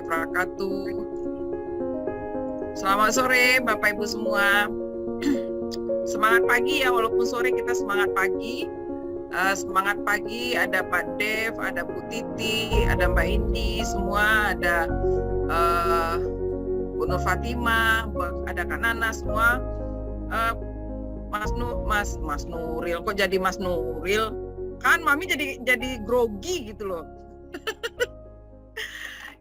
wabarakatuh. Selamat sore Bapak Ibu semua. Semangat pagi ya, walaupun sore kita semangat pagi. Semangat pagi, ada Pak Dev, ada Bu Titi, ada Mbak Indi, semua, ada Bu Nur Fatima, ada Kak Nana, semua. Mas Nuril, kok jadi Mas Nuril? Kan Mami jadi grogi gitu loh.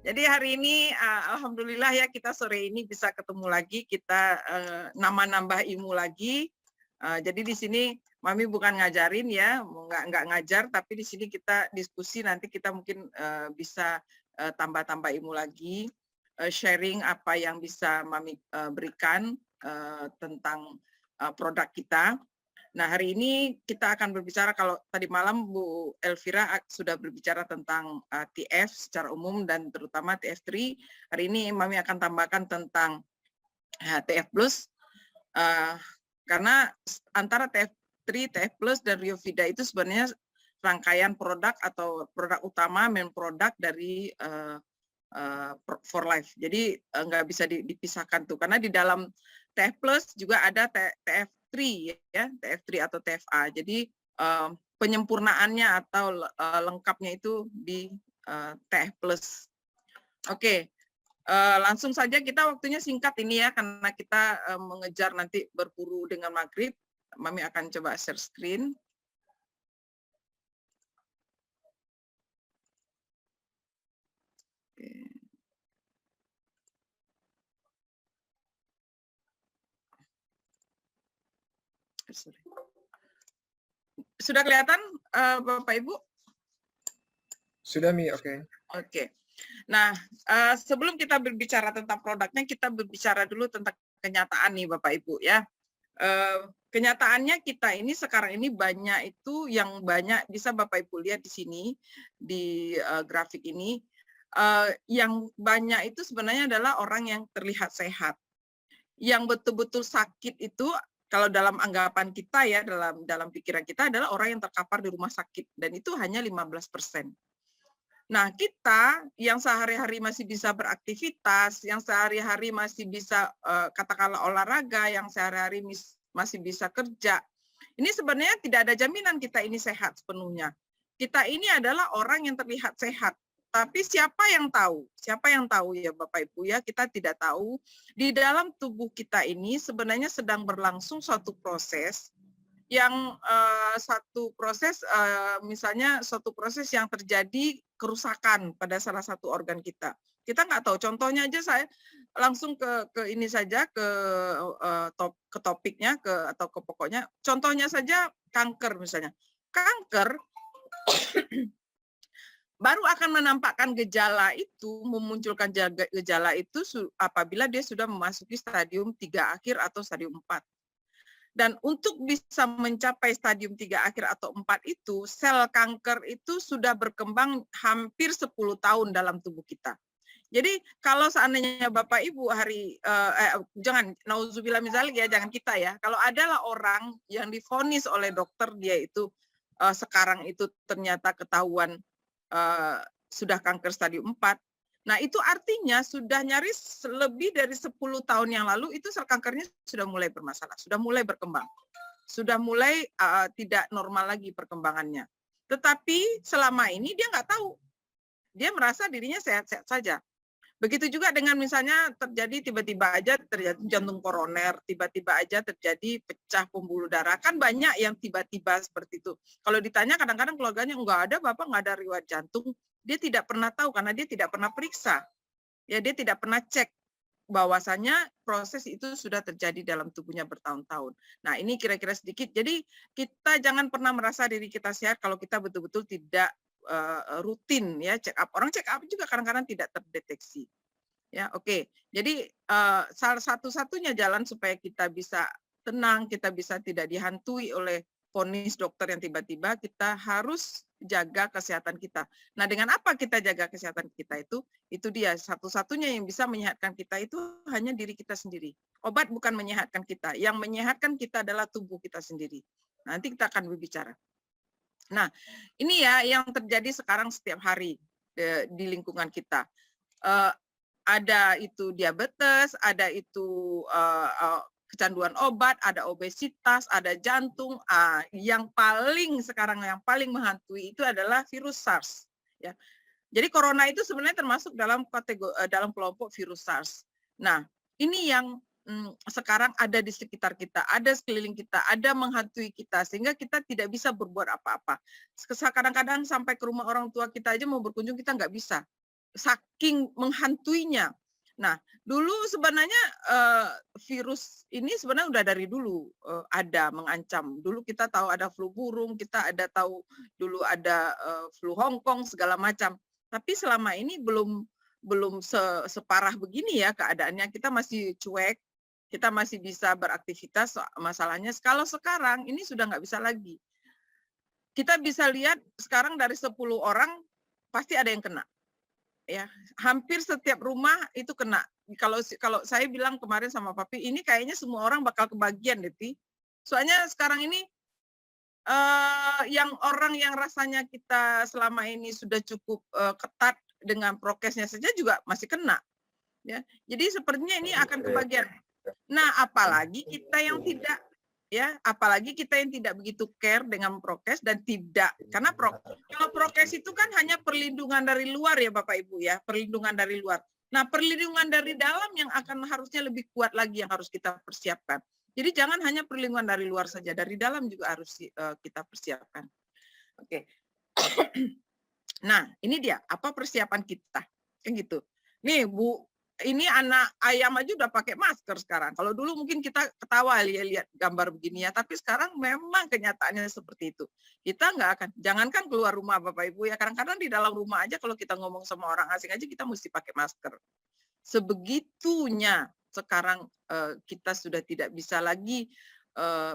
Jadi hari ini alhamdulillah ya, kita sore ini bisa ketemu lagi, kita nambah ilmu lagi. Jadi di sini Mami bukan ngajarin ya, nggak ngajar, tapi di sini kita diskusi, nanti kita mungkin bisa tambah-tambah ilmu lagi, sharing apa yang bisa Mami berikan tentang produk kita. Nah, hari ini kita akan berbicara, kalau tadi malam Bu Elvira sudah berbicara tentang TF secara umum dan terutama TF3. Hari ini Mami akan tambahkan tentang TF Plus, karena antara TF3, TF Plus, dan Riovida itu sebenarnya rangkaian produk atau produk utama, main produk dari For Life. Jadi nggak bisa dipisahkan tuh, karena di dalam TF Plus juga ada TF3 ya, TF3 atau TFA. Jadi penyempurnaannya atau lengkapnya itu di TF Plus. Oke, langsung saja, kita waktunya singkat ini ya, karena kita mengejar nanti berburu dengan maghrib. Mami akan coba share screen. Sudah kelihatan Bapak Ibu? Sudah, Mi, oke. Oke. Nah, sebelum kita berbicara tentang produknya, kita berbicara dulu tentang kenyataan nih Bapak Ibu ya. Kenyataannya kita ini sekarang ini banyak itu, yang banyak bisa Bapak Ibu lihat di sini, di grafik ini, yang banyak itu sebenarnya adalah orang yang terlihat sehat. Yang betul-betul sakit itu, kalau dalam anggapan kita ya, dalam pikiran kita, adalah orang yang terkapar di rumah sakit, dan itu hanya 15%. Nah, kita yang sehari-hari masih bisa beraktivitas, yang sehari-hari masih bisa katakanlah olahraga, yang sehari-hari masih bisa kerja, ini sebenarnya tidak ada jaminan kita ini sehat sepenuhnya. Kita ini adalah orang yang terlihat sehat, tapi siapa yang tahu? Siapa yang tahu ya Bapak Ibu ya? Kita tidak tahu. Di dalam tubuh kita ini sebenarnya sedang berlangsung suatu proses yang misalnya suatu proses yang terjadi kerusakan pada salah satu organ kita. Kita nggak tahu. Contohnya aja, saya langsung ke ini saja, ke topiknya, atau ke pokoknya. Contohnya saja kanker misalnya. Kanker baru akan menampakkan gejala itu, memunculkan gejala itu apabila dia sudah memasuki stadium 3 akhir atau stadium 4. Dan untuk bisa mencapai stadium 3 akhir atau 4 itu, sel kanker itu sudah berkembang hampir 10 tahun dalam tubuh kita. Jadi kalau seandainya Bapak Ibu jangan, nauzubillah misalnya ya, jangan kita ya, kalau adalah orang yang divonis oleh dokter, dia itu sekarang itu ternyata ketahuan sudah kanker stadium 4, nah itu artinya sudah nyaris lebih dari 10 tahun yang lalu itu sel kankernya sudah mulai bermasalah, sudah mulai berkembang, sudah mulai tidak normal lagi perkembangannya. Tetapi selama ini dia nggak tahu, dia merasa dirinya sehat-sehat saja. Begitu juga dengan misalnya terjadi tiba-tiba aja terjadi jantung koroner, tiba-tiba aja terjadi pecah pembuluh darah. Kan banyak yang tiba-tiba seperti itu. Kalau ditanya kadang-kadang keluarganya, enggak ada Bapak, enggak ada riwayat jantung. Dia tidak pernah tahu karena dia tidak pernah periksa. Ya, dia tidak pernah cek bahwasanya proses itu sudah terjadi dalam tubuhnya bertahun-tahun. Nah, ini kira-kira sedikit. Jadi kita jangan pernah merasa diri kita sehat kalau kita betul-betul tidak rutin ya check up. Orang check up juga kadang-kadang tidak terdeteksi. Ya, oke. Jadi salah satu-satunya jalan supaya kita bisa tenang, kita bisa tidak dihantui oleh vonis dokter yang tiba-tiba, kita harus jaga kesehatan kita. Nah, dengan apa kita jaga kesehatan kita itu dia satu-satunya yang bisa menyehatkan kita itu hanya diri kita sendiri. Obat bukan menyehatkan kita, yang menyehatkan kita adalah tubuh kita sendiri. Nanti kita akan berbicara. Nah, ini ya yang terjadi sekarang setiap hari di lingkungan kita. ada itu diabetes, ada itu kecanduan obat, ada obesitas, ada jantung. Yang paling menghantui itu adalah virus SARS. Ya. Jadi corona itu sebenarnya termasuk dalam dalam kelompok virus SARS. Nah, ini yang sekarang ada di sekitar kita, ada sekeliling kita, ada menghantui kita, sehingga kita tidak bisa berbuat apa-apa. Kadang-kadang sampai ke rumah orang tua kita aja mau berkunjung kita nggak bisa, saking menghantuinya. Nah, dulu sebenarnya virus ini sebenarnya udah dari dulu ada mengancam. Dulu kita tahu ada flu burung, kita ada tahu dulu ada flu Hong Kong segala macam. Tapi selama ini belum separah begini ya keadaannya. Kita masih cuek, kita masih bisa beraktivitas. Masalahnya kalau sekarang ini sudah nggak bisa lagi. Kita bisa lihat sekarang dari 10 orang pasti ada yang kena. Ya, hampir setiap rumah itu kena. Kalau saya bilang kemarin sama Papi, ini kayaknya semua orang bakal kebagian deh, Pi. Soalnya sekarang ini yang orang yang rasanya kita selama ini sudah cukup ketat dengan prokesnya saja juga masih kena. Ya, jadi sepertinya ini akan kebagian. Nah, apalagi kita yang tidak, ya, apalagi kita yang tidak begitu care dengan prokes dan tidak, karena kalau prokes itu kan hanya perlindungan dari luar ya Bapak Ibu ya, perlindungan dari luar. Nah, perlindungan dari dalam yang akan harusnya lebih kuat lagi yang harus kita persiapkan. Jadi jangan hanya perlindungan dari luar saja, dari dalam juga harus kita persiapkan. Oke. Nah, ini dia apa persiapan kita, kan gitu. Nih Bu, ini anak ayam aja udah pakai masker sekarang. Kalau dulu mungkin kita ketawa lihat gambar begini ya, tapi sekarang memang kenyataannya seperti itu. Kita nggak akan, jangankan keluar rumah Bapak Ibu ya, kadang-kadang di dalam rumah aja kalau kita ngomong sama orang asing aja kita mesti pakai masker. Sebegitunya sekarang kita sudah tidak bisa lagi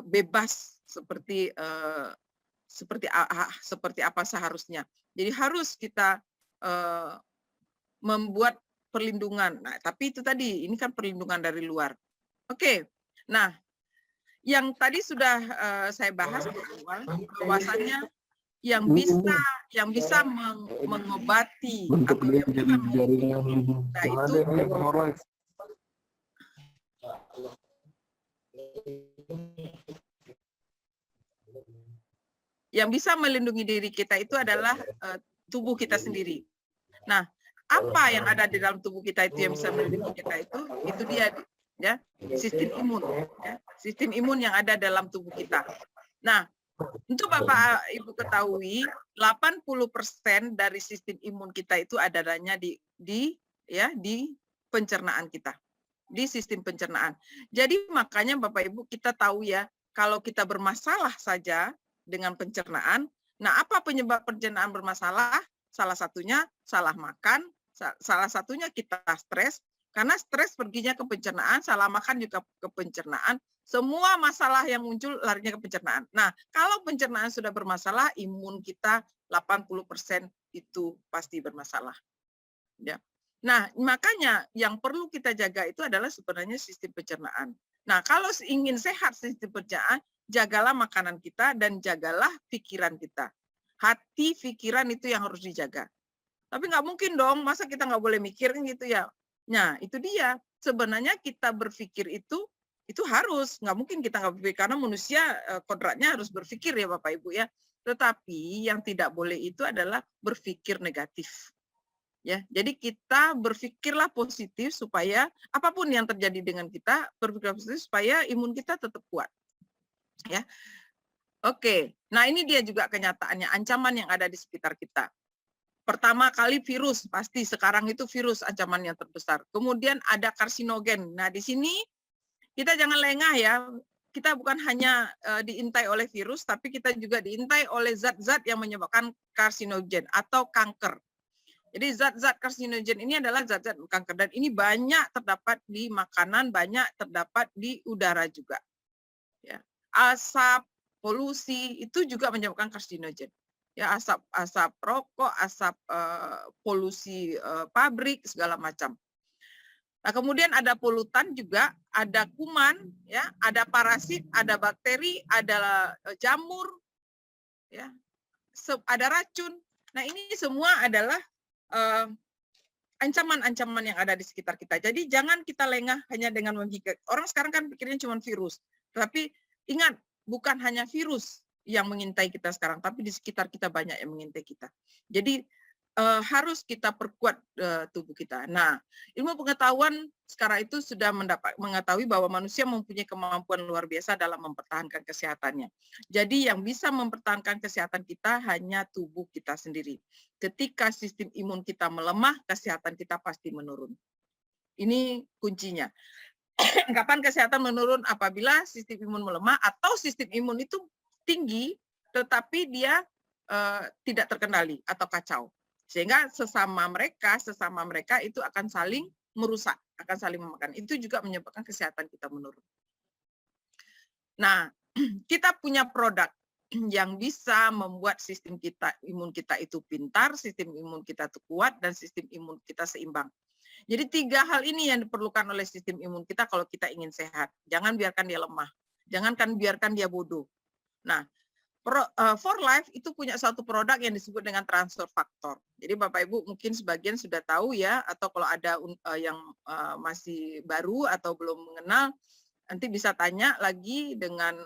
bebas seperti apa seharusnya. Jadi harus kita membuat perlindungan. Nah, tapi itu tadi, ini kan perlindungan dari luar. Oke, nah, yang tadi sudah saya bahas di awal, bahwasannya yang bisa mengobati atau yang bisa yang bisa melindungi diri kita itu adalah tubuh kita sendiri. Nah, apa yang ada di dalam tubuh kita itu yang bisa melindungi kita itu dia ya, sistem imun ya, sistem imun yang ada dalam tubuh kita. Nah, untuk Bapak Ibu ketahui 80% dari sistem imun kita itu adanya di pencernaan kita, di sistem pencernaan. Jadi makanya Bapak Ibu kita tahu ya, kalau kita bermasalah saja dengan pencernaan, nah apa penyebab pencernaan bermasalah? Salah satunya salah makan, salah satunya kita stres, karena stres perginya ke pencernaan, salah makan juga ke pencernaan, semua masalah yang muncul larinya ke pencernaan. Nah, kalau pencernaan sudah bermasalah, imun kita 80% itu pasti bermasalah. Ya. Nah, makanya yang perlu kita jaga itu adalah sebenarnya sistem pencernaan. Nah, kalau ingin sehat sistem pencernaan, jagalah makanan kita dan jagalah pikiran kita. Hati, pikiran itu yang harus dijaga. Tapi nggak mungkin dong, masa kita nggak boleh mikir gitu ya. Nah, itu dia. Sebenarnya kita berpikir itu harus, nggak mungkin kita nggak berpikir, karena manusia kodratnya harus berpikir ya Bapak Ibu ya. Tetapi yang tidak boleh itu adalah berpikir negatif. Ya, jadi kita berpikirlah positif supaya apapun yang terjadi dengan kita, berpikir positif supaya imun kita tetap kuat. Ya. Oke. Nah, ini dia juga kenyataannya, ancaman yang ada di sekitar kita. Pertama kali virus, pasti sekarang itu virus ancaman yang terbesar. Kemudian ada karsinogen. Nah, di sini kita jangan lengah ya. Kita bukan hanya diintai oleh virus, tapi kita juga diintai oleh zat-zat yang menyebabkan karsinogen atau kanker. Jadi zat-zat karsinogen ini adalah zat-zat kanker, dan ini banyak terdapat di makanan, banyak terdapat di udara juga. Ya. Asap, polusi itu juga menyebabkan karsinogen. Ya, asap rokok, asap polusi pabrik segala macam. Nah, kemudian ada polutan juga, ada kuman, ya, ada parasit, ada bakteri, ada jamur, ya, ada racun. Nah, ini semua adalah ancaman-ancaman yang ada di sekitar kita. Jadi jangan kita lengah hanya dengan orang sekarang kan pikirnya cuma virus. Tapi ingat, bukan hanya virus yang mengintai kita sekarang, tapi di sekitar kita banyak yang mengintai kita. Jadi harus kita perkuat tubuh kita. Nah, ilmu pengetahuan sekarang itu sudah mengetahui bahwa manusia mempunyai kemampuan luar biasa dalam mempertahankan kesehatannya. Jadi yang bisa mempertahankan kesehatan kita hanya tubuh kita sendiri. Ketika sistem imun kita melemah, kesehatan kita pasti menurun. Ini kuncinya. Kapan kesehatan menurun? Apabila sistem imun melemah atau sistem imun itu tinggi, tetapi dia tidak terkendali atau kacau. Sehingga sesama mereka itu akan saling merusak, akan saling memakan. Itu juga menyebabkan kesehatan kita menurun. Nah, kita punya produk yang bisa membuat sistem imun kita itu pintar, sistem imun kita itu kuat, dan sistem imun kita seimbang. Jadi 3 hal ini yang diperlukan oleh sistem imun kita kalau kita ingin sehat. Jangan biarkan dia lemah. Jangan biarkan dia bodoh. Nah, For Life itu punya satu produk yang disebut dengan transfer factor. Jadi Bapak Ibu mungkin sebagian sudah tahu ya, atau kalau ada yang masih baru atau belum mengenal, nanti bisa tanya lagi dengan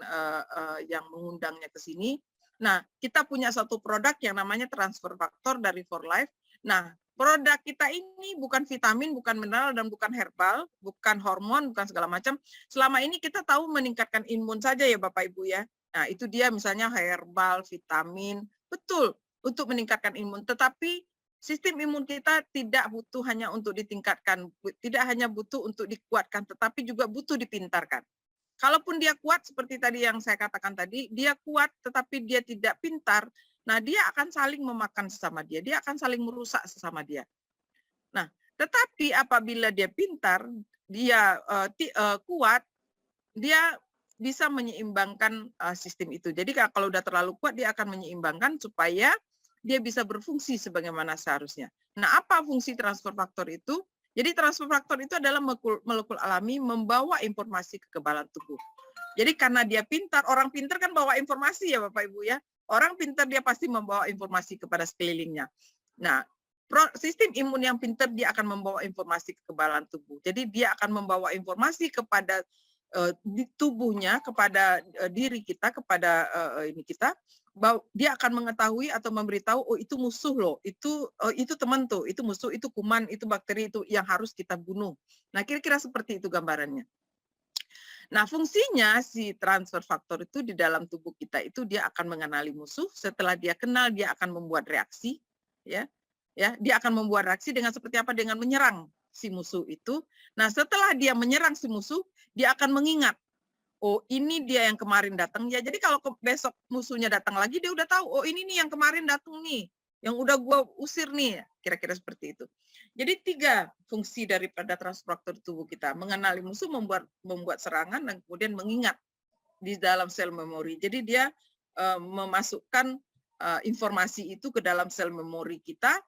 yang mengundangnya ke sini. Nah, kita punya satu produk yang namanya transfer factor dari For Life. Nah, produk kita ini bukan vitamin, bukan mineral, dan bukan herbal, bukan hormon, bukan segala macam. Selama ini kita tahu meningkatkan imun saja ya Bapak Ibu ya. Nah, itu dia misalnya herbal, vitamin, betul untuk meningkatkan imun. Tetapi sistem imun kita tidak butuh hanya untuk ditingkatkan, tidak hanya butuh untuk dikuatkan, tetapi juga butuh dipintarkan. Kalaupun dia kuat, seperti tadi yang saya katakan tadi, dia kuat tetapi dia tidak pintar, nah dia akan saling memakan sesama dia akan saling merusak sesama dia. Nah, tetapi apabila dia pintar, dia kuat, dia bisa menyeimbangkan sistem itu. Jadi kalau udah terlalu kuat, dia akan menyeimbangkan supaya dia bisa berfungsi sebagaimana seharusnya. Nah, apa fungsi transfer faktor itu? Jadi transfer faktor itu adalah molekul alami membawa informasi kekebalan tubuh. Jadi karena dia pintar, orang pintar kan bawa informasi ya Bapak Ibu ya. Orang pintar dia pasti membawa informasi kepada sekelilingnya. Nah, sistem imun yang pintar dia akan membawa informasi kekebalan tubuh. Jadi dia akan membawa informasi kepada di tubuhnya, kepada diri kita, kepada ini kita, bahwa dia akan mengetahui atau memberitahu, oh itu musuh loh, itu teman tuh, itu musuh, itu kuman, itu bakteri, itu yang harus kita bunuh. Nah, kira-kira seperti itu gambarannya. Nah, fungsinya si transfer faktor itu di dalam tubuh kita itu dia akan mengenali musuh, setelah dia kenal dia akan membuat reaksi, ya. Dia akan membuat reaksi dengan seperti apa? Dengan menyerang si musuh itu. Nah, setelah dia menyerang si musuh, dia akan mengingat, oh ini dia yang kemarin datang ya. Jadi kalau besok musuhnya datang lagi, dia udah tahu, oh ini nih yang kemarin datang nih, yang udah gua usir nih, kira-kira seperti itu. Jadi 3 fungsi daripada transfer faktor tubuh kita: mengenali musuh, membuat serangan, dan kemudian mengingat di dalam sel memori. Jadi dia memasukkan informasi itu ke dalam sel memori kita.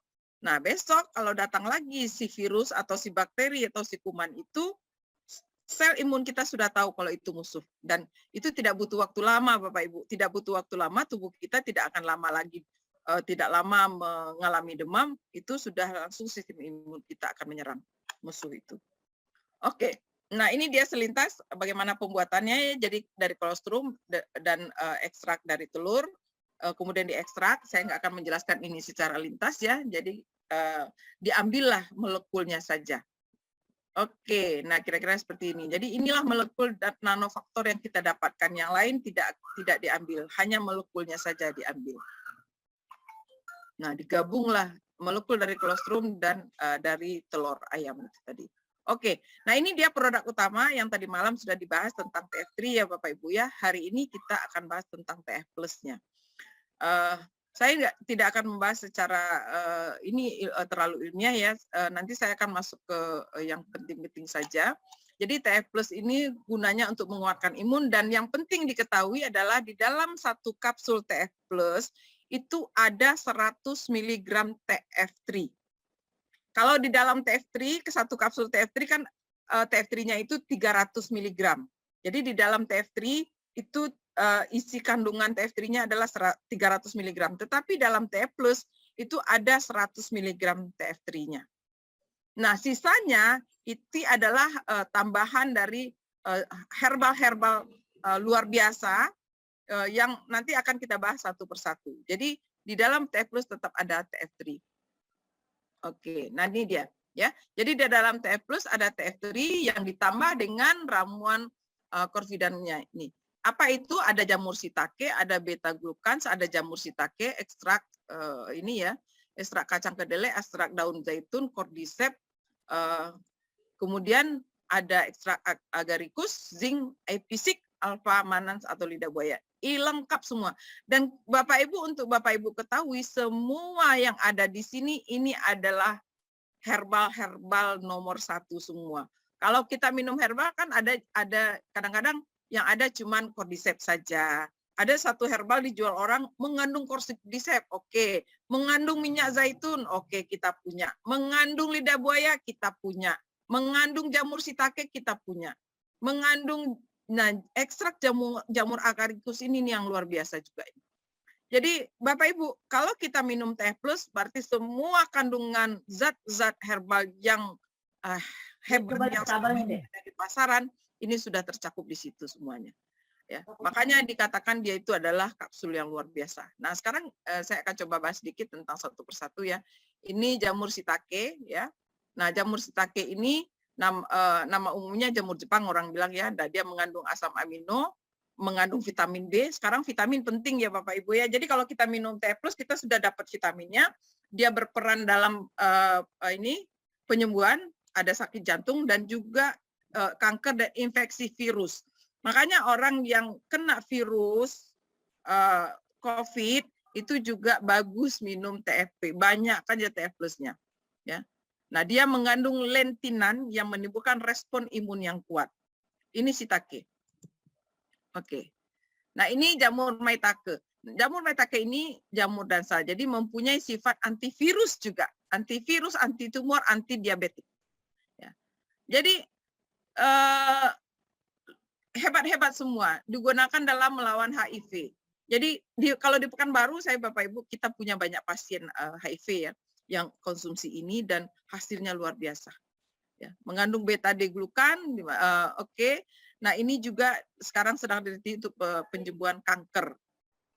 Nah, besok kalau datang lagi si virus atau si bakteri atau si kuman itu, sel imun kita sudah tahu kalau itu musuh. Dan itu tidak butuh waktu lama, Bapak Ibu. Tidak butuh waktu lama, tubuh kita tidak akan lama lagi, tidak lama mengalami demam, itu sudah langsung sistem imun kita akan menyerang musuh itu. Oke, nah ini dia selintas bagaimana pembuatannya ya. Jadi dari kolostrum dan ekstrak dari telur, kemudian diekstrak. Saya nggak akan menjelaskan ini secara lintas ya. Jadi diambillah molekulnya saja. Oke, nah kira-kira seperti ini. Jadi inilah molekul dan nanofaktor yang kita dapatkan. Yang lain tidak diambil, hanya molekulnya saja diambil. Nah, digabunglah molekul dari kolostrum dan dari telur ayam itu tadi. Oke, nah ini dia produk utama yang tadi malam sudah dibahas tentang TF3 ya Bapak Ibu ya. Hari ini kita akan bahas tentang TF plus-nya. Saya tidak akan membahas secara ini terlalu ilmiah ya. Nanti saya akan masuk ke yang penting-penting saja. Jadi TF plus ini gunanya untuk menguatkan imun, dan yang penting diketahui adalah di dalam satu kapsul TF plus itu ada 100 mg TF3. Kalau di dalam TF3, ke satu kapsul TF3 kan TF3-nya itu 300 mg. Jadi di dalam TF3 itu isi kandungan TF3-nya adalah 300 mg. Tetapi dalam TF plus itu ada 100 mg TF3-nya. Nah, sisanya itu adalah tambahan dari herbal-herbal luar biasa yang nanti akan kita bahas satu persatu. Jadi di dalam TF Plus tetap ada TF3. Oke, nah ini dia ya. Jadi di dalam TF Plus ada TF3 yang ditambah dengan ramuan korvidannya ini. Apa itu? Ada jamur shiitake, ada beta glucans, ada jamur shiitake, ekstrak ini ya, ekstrak kacang kedelai, ekstrak daun zaitun, cordyceps, kemudian ada ekstrak agaricus, zinc, episik, alpha manans atau lidah buaya. Lengkap semua. Dan Bapak Ibu, untuk Bapak Ibu ketahui, semua yang ada di sini ini adalah herbal nomor 1 semua. Kalau kita minum herbal kan ada kadang-kadang yang ada cuman cordyceps saja. Ada satu herbal dijual orang mengandung cordyceps, oke. Mengandung minyak zaitun, oke, kita punya. Mengandung lidah buaya, kita punya. Mengandung jamur shiitake, kita punya. Mengandung ekstrak jamur agaricus ini nih yang luar biasa juga. Jadi Bapak Ibu, kalau kita minum TF Plus berarti semua kandungan zat-zat herbal yang hebat yang ada di pasaran ini sudah tercakup di situ semuanya. Ya, makanya dikatakan dia itu adalah kapsul yang luar biasa. Nah, sekarang saya akan coba bahas sedikit tentang satu persatu ya. Ini jamur shiitake ya. Nah, jamur shiitake ini nama umumnya jamur Jepang orang bilang ya, dia mengandung asam amino, mengandung vitamin B. Sekarang vitamin penting ya Bapak Ibu ya. Jadi kalau kita minum TF Plus kita sudah dapat vitaminnya. Dia berperan dalam ini penyembuhan, ada sakit jantung dan juga kanker dan infeksi virus. Makanya orang yang kena virus COVID itu juga bagus minum TFP. Banyak kan ya TF Plusnya. Ya. Nah, dia mengandung lentinan yang menimbulkan respon imun yang kuat. Ini shiitake. Oke. Nah, ini jamur maitake. Jamur maitake ini jamur dansa. Jadi mempunyai sifat antivirus juga. Antivirus, anti tumor, anti diabetik. Ya. Jadi hebat-hebat semua, digunakan dalam melawan HIV. Jadi kalau di Pekanbaru, saya Bapak Ibu, kita punya banyak pasien HIV ya, yang konsumsi ini dan hasilnya luar biasa. Ya, mengandung beta-D-glukan, oke. Nah ini juga sekarang sedang diteliti untuk penyembuhan kanker.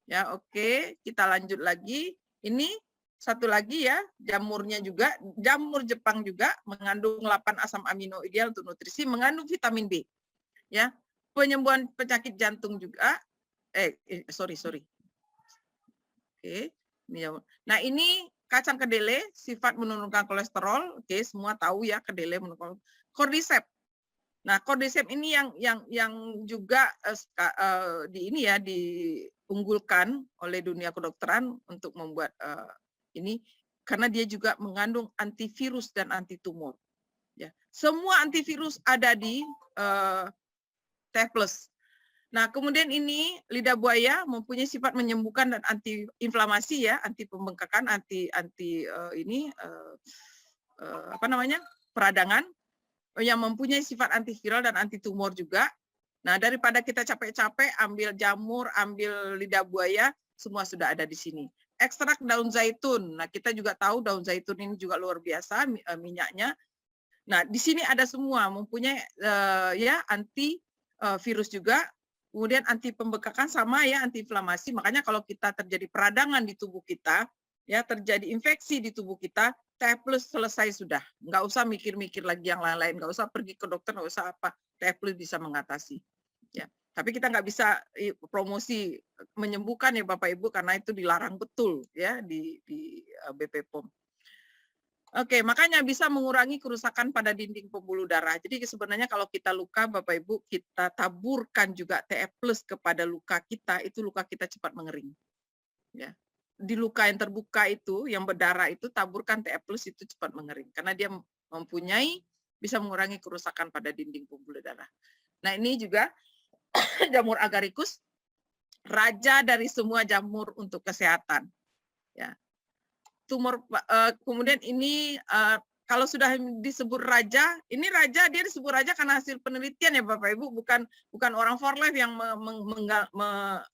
Ya oke, kita lanjut lagi. Ini satu lagi ya, jamurnya juga, jamur Jepang juga mengandung 8 asam amino ideal untuk nutrisi, mengandung vitamin B. Ya, penyembuhan penyakit jantung juga. Sorry. Oke. Nah, ini kacang kedelai, sifat menurunkan kolesterol. Oke, semua tahu ya kedelai menurunkan. Cordyceps. Nah, cordyceps ini yang juga diunggulkan oleh dunia kedokteran untuk membuat ini karena dia juga mengandung antivirus dan anti tumor. Ya, semua antivirus ada di TF Plus. Nah, kemudian ini lidah buaya mempunyai sifat menyembuhkan dan anti inflamasi ya, anti pembengkakan, anti peradangan, yang mempunyai sifat antiviral dan anti tumor juga. Nah, daripada kita capek-capek ambil jamur, ambil lidah buaya, semua sudah ada di sini. Ekstrak daun zaitun. Nah, kita juga tahu daun zaitun ini juga luar biasa minyaknya. Nah, di sini ada semua mempunyai anti virus juga, kemudian anti pembekakan sama ya, anti inflamasi. Makanya kalau kita terjadi peradangan di tubuh kita, ya terjadi infeksi di tubuh kita, TF Plus selesai sudah. Nggak usah mikir-mikir lagi yang lain-lain, nggak usah pergi ke dokter, nggak usah apa. TF Plus bisa mengatasi. Ya, tapi kita nggak bisa promosi menyembuhkan ya Bapak Ibu karena itu dilarang betul ya di BP POM. Oke, makanya bisa mengurangi kerusakan pada dinding pembuluh darah. Jadi sebenarnya kalau kita luka, Bapak Ibu, kita taburkan juga TF Plus kepada luka kita, itu luka kita cepat mengering. Ya. Di luka yang terbuka itu, yang berdarah itu, taburkan TF Plus itu cepat mengering. Karena dia mempunyai, bisa mengurangi kerusakan pada dinding pembuluh darah. Nah ini juga jamur agaricus, raja dari semua jamur untuk kesehatan. Ya. Tumor kemudian ini kalau sudah disebut raja, ini raja, dia disebut raja karena hasil penelitian ya Bapak Ibu, bukan orang for life yang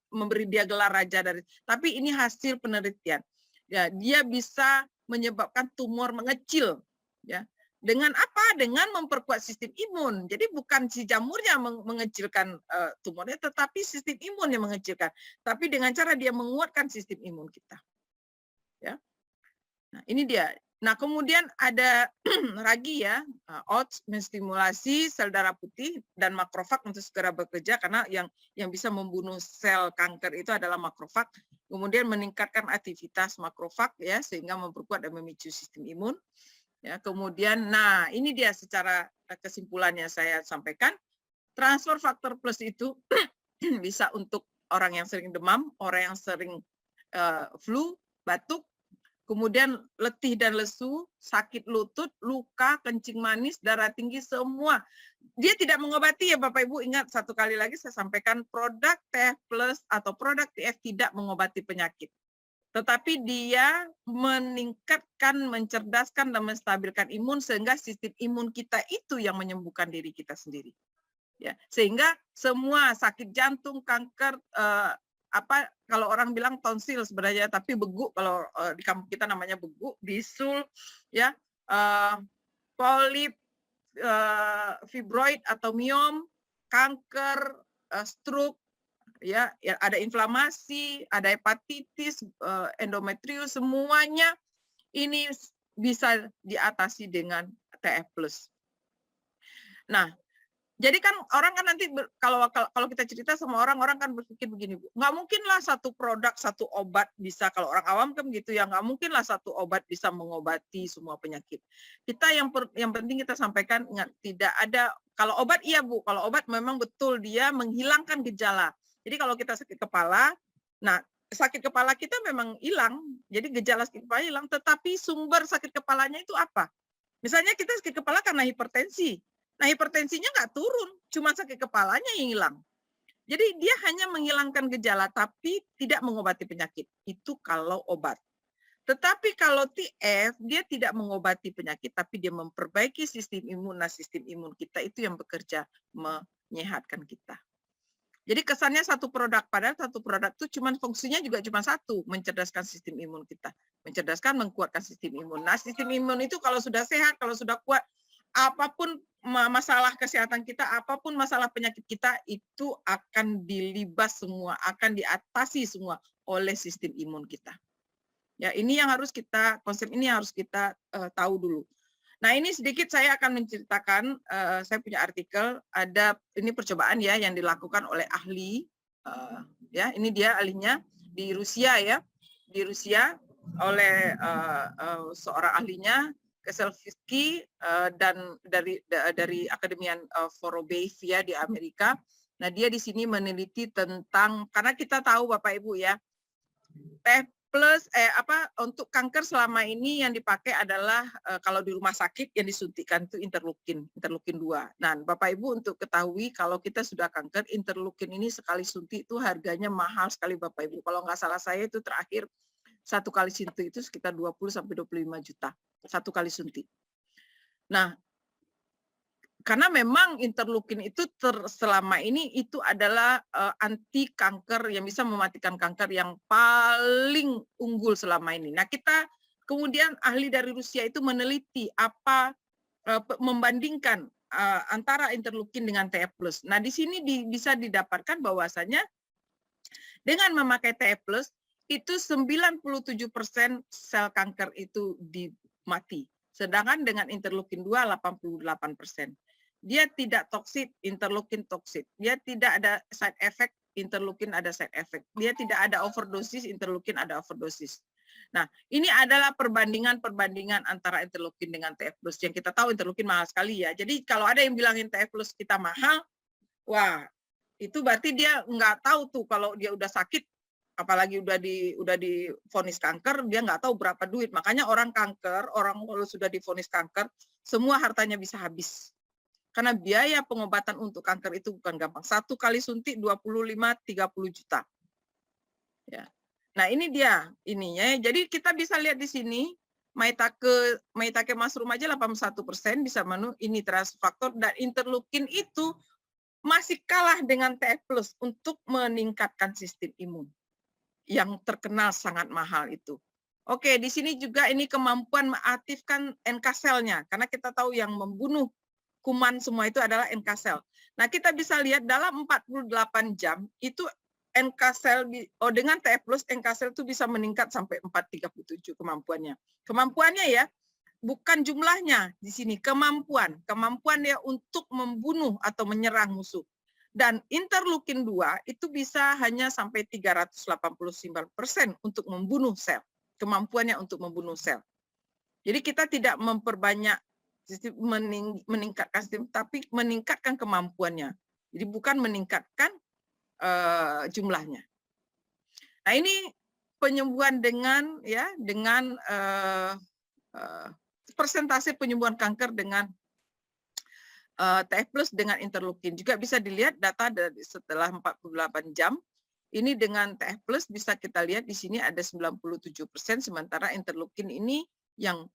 memberi dia gelar raja tapi ini hasil penelitian. Ya, dia bisa menyebabkan tumor mengecil ya. Dengan apa? Dengan memperkuat sistem imun. Jadi bukan si jamurnya mengecilkan tumornya, tetapi sistem imun yang mengecilkan. Tapi dengan cara dia menguatkan sistem imun kita. Ya. Nah, ini dia. Nah, kemudian ada ragi ya, oats menstimulasi sel darah putih dan makrofag untuk segera bekerja karena yang bisa membunuh sel kanker itu adalah makrofag. Kemudian meningkatkan aktivitas makrofag ya sehingga memperkuat dan memicu sistem imun. Ya, kemudian, nah ini dia secara kesimpulannya saya sampaikan, transfer faktor plus itu bisa untuk orang yang sering demam, orang yang sering flu, batuk, kemudian letih dan lesu, sakit lutut, luka, kencing manis, darah tinggi, semua. Dia tidak mengobati ya Bapak Ibu, ingat satu kali lagi saya sampaikan, produk TF Plus atau produk TF tidak mengobati penyakit. Tetapi dia meningkatkan, mencerdaskan, dan menstabilkan imun sehingga sistem imun kita itu yang menyembuhkan diri kita sendiri. Ya, sehingga semua sakit jantung, kanker, kalau orang bilang tonsil sebenarnya, tapi begu kalau di kampung kita namanya begu, bisul, ya, polip, fibroid atau miom, kanker, stroke, ya ada inflamasi, ada hepatitis, endometrius, semuanya ini bisa diatasi dengan TF+. Nah, jadi kan orang kan nanti kalau kita cerita sama orang kan berpikir begini, Bu, nggak mungkin lah satu produk, satu obat bisa, kalau orang awam kan gitu ya, nggak mungkin lah satu obat bisa mengobati semua penyakit. Kita yang penting kita sampaikan, ingat, tidak ada, kalau obat iya Bu, kalau obat memang betul dia menghilangkan gejala. Jadi kalau kita sakit kepala, nah sakit kepala kita memang hilang, jadi gejala sakit kepala hilang, tetapi sumber sakit kepalanya itu apa? Misalnya kita sakit kepala karena hipertensi. Nah, hipertensinya nggak turun, cuma sakit kepalanya yang hilang. Jadi dia hanya menghilangkan gejala, tapi tidak mengobati penyakit. Itu kalau obat. Tetapi kalau TF, dia tidak mengobati penyakit, tapi dia memperbaiki sistem imun. Nah, sistem imun kita itu yang bekerja menyehatkan kita. Jadi kesannya satu produk, padahal satu produk itu cuma fungsinya juga cuma satu, mencerdaskan sistem imun kita. Mencerdaskan, menguatkan sistem imun. Nah, sistem imun itu kalau sudah sehat, kalau sudah kuat, apapun masalah kesehatan kita, apapun masalah penyakit kita, itu akan dilibas semua, akan diatasi semua oleh sistem imun kita. Ya, ini yang harus kita, konsep ini harus kita tahu dulu. Nah, ini sedikit saya akan menceritakan, saya punya artikel, ada ini percobaan ya yang dilakukan oleh ahli, ya ini dia ahlinya di Rusia ya, di Rusia oleh seorang ahlinya, Keselowski, dan dari Akademian Vorobiev ya di Amerika. Nah, dia di sini meneliti tentang, karena kita tahu Bapak Ibu ya, untuk kanker selama ini yang dipakai adalah kalau di rumah sakit yang disuntikan itu interleukin 2. Nah, Bapak Ibu untuk ketahui kalau kita sudah kanker, interleukin ini sekali suntik itu harganya mahal sekali Bapak Ibu. Kalau nggak salah saya itu terakhir satu kali suntik itu sekitar 20 sampai 25 juta satu kali suntik. Nah, karena memang interleukin itu selama ini itu adalah anti kanker yang bisa mematikan kanker yang paling unggul selama ini. Nah, kita kemudian ahli dari Rusia itu meneliti membandingkan antara interleukin dengan TF+. Nah, di sini bisa didapatkan bahwasanya dengan memakai TF+, itu 97% sel kanker itu mati. Sedangkan dengan interleukin 2, 88%. Dia tidak toksik, interleukin toksik. Dia tidak ada side effect, interleukin ada side effect. Dia tidak ada overdosis, interleukin ada overdosis. Nah, ini adalah perbandingan antara interleukin dengan TF+. Yang kita tahu interleukin mahal sekali ya. Jadi kalau ada yang bilangin TF+ kita mahal, wah, itu berarti dia nggak tahu tuh kalau dia udah sakit, apalagi udah divonis kanker, dia nggak tahu berapa duit. Makanya orang kanker, orang kalau sudah divonis kanker, semua hartanya bisa habis. Karena biaya pengobatan untuk kanker itu bukan gampang. Satu kali suntik 25-30 juta. Ya. Nah, ini dia ininya. Jadi kita bisa lihat di sini maitake mushroom aja 81% bisa ini transfer faktor, dan interleukin itu masih kalah dengan TF+ untuk meningkatkan sistem imun yang terkenal sangat mahal itu. Oke, di sini juga ini kemampuan mengaktifkan NK sel-nya, karena kita tahu yang membunuh kuman semua itu adalah NK sel. Nah, kita bisa lihat dalam 48 jam itu NK sel dengan TF plus NK sel itu bisa meningkat sampai 437 kemampuannya. Kemampuannya ya, bukan jumlahnya di sini, kemampuan dia untuk membunuh atau menyerang musuh. Dan interleukin 2 itu bisa hanya sampai 389% untuk membunuh sel. Kemampuannya untuk membunuh sel. Jadi kita tidak memperbanyak meningkatkan sistem, tapi meningkatkan kemampuannya. Jadi bukan meningkatkan jumlahnya. Nah, ini penyembuhan dengan persentase penyembuhan kanker dengan TF plus dengan interleukin. Juga bisa dilihat data dari setelah 48 jam. Ini dengan TF plus bisa kita lihat di sini ada 97%, sementara interleukin ini yang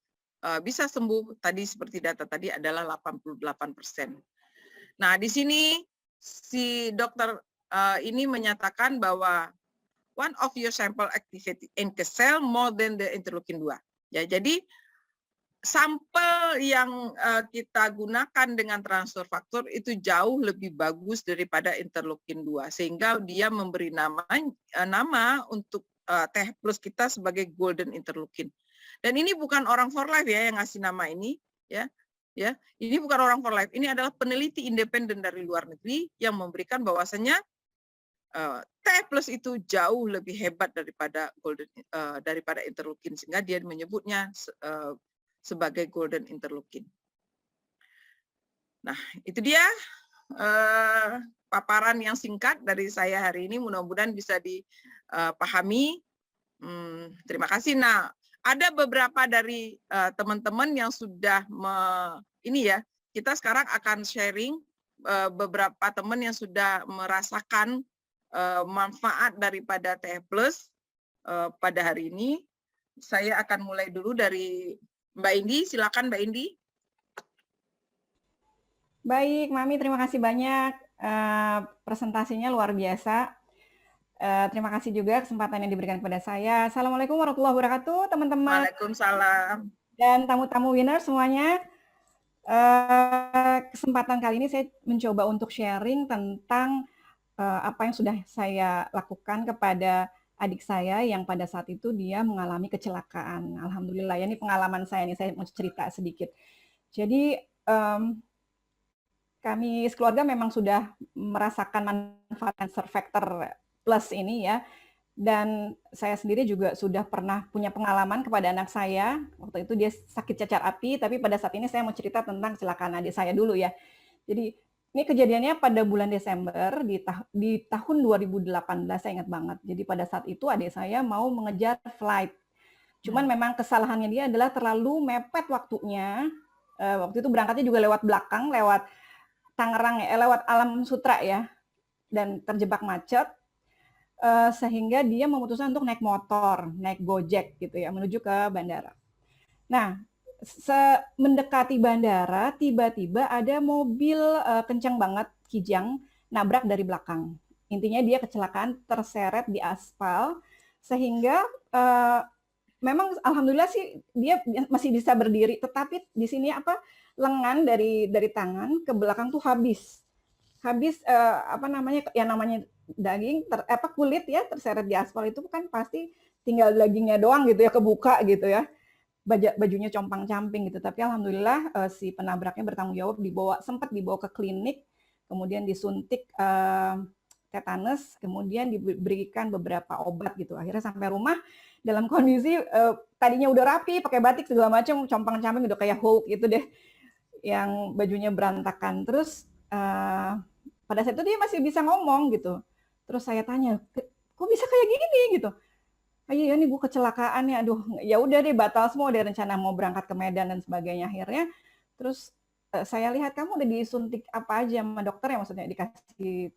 bisa sembuh tadi seperti data tadi adalah 88%. Nah, di sini si dokter ini menyatakan bahwa one of your sample activity NK cell more than the interleukin 2. Ya, jadi sampel yang kita gunakan dengan transfer faktor itu jauh lebih bagus daripada interleukin 2, sehingga dia memberi nama untuk TH plus kita sebagai golden interleukin. Dan ini bukan orang for life ya yang ngasih nama ini, ya. Ini bukan orang for life, ini adalah peneliti independen dari luar negeri yang memberikan bahwasanya TH plus itu jauh lebih hebat daripada interleukin, sehingga dia menyebutnya sebagai golden interleukin. Nah, itu dia paparan yang singkat dari saya hari ini, mudah-mudahan bisa dipahami. Terima kasih. Nah, ada beberapa dari teman-teman yang sudah kita sekarang akan sharing beberapa teman yang sudah merasakan manfaat daripada TF plus pada hari ini. Saya akan mulai dulu dari Mbak Indi, silakan Mbak Indi. Baik, Mami, terima kasih banyak. Presentasinya luar biasa. Terima kasih juga kesempatan yang diberikan kepada saya. Assalamualaikum warahmatullahi wabarakatuh, teman-teman. Waalaikumsalam. Dan tamu-tamu winner semuanya. Kesempatan kali ini saya mencoba untuk sharing tentang apa yang sudah saya lakukan kepada adik saya yang pada saat itu dia mengalami kecelakaan. Alhamdulillah, ya ini pengalaman saya nih, saya mau cerita sedikit. Jadi kami sekeluarga memang sudah merasakan manfaat cancer factor plus ini ya. Dan saya sendiri juga sudah pernah punya pengalaman kepada anak saya. Waktu itu dia sakit cacar api, tapi pada saat ini saya mau cerita tentang kecelakaan adik saya dulu ya. Jadi ini kejadiannya pada bulan Desember di tahun 2018, saya ingat banget. Jadi pada saat itu adik saya mau mengejar flight. Cuman memang kesalahannya dia adalah terlalu mepet waktunya. Waktu itu berangkatnya juga lewat belakang, lewat Tangerang ya, lewat Alam Sutra ya. Dan terjebak macet. Sehingga dia memutuskan untuk naik motor, naik Gojek gitu ya, menuju ke bandara. Nah, mendekati bandara, tiba-tiba ada mobil kencang banget, kijang, nabrak dari belakang. Intinya dia kecelakaan, terseret di aspal, sehingga memang alhamdulillah sih dia masih bisa berdiri, tetapi di sini lengan dari tangan ke belakang tuh habis yang namanya daging kulit ya terseret di aspal itu kan pasti tinggal dagingnya doang gitu ya, kebuka gitu ya, bajunya compang-camping gitu. Tapi alhamdulillah si penabraknya bertanggung jawab, sempat dibawa ke klinik, kemudian disuntik tetanus, kemudian diberikan beberapa obat gitu. Akhirnya sampai rumah dalam kondisi tadinya udah rapi, pakai batik segala macam, compang-camping udah kayak Hulk gitu deh, yang bajunya berantakan. Terus pada saat itu dia masih bisa ngomong gitu. Terus saya tanya, kok bisa kayak gini gitu? Iya nih gue kecelakaan ya, aduh ya udah deh batal semua deh rencana mau berangkat ke Medan dan sebagainya. Akhirnya terus saya lihat kamu udah disuntik apa aja sama dokter ya, maksudnya dikasih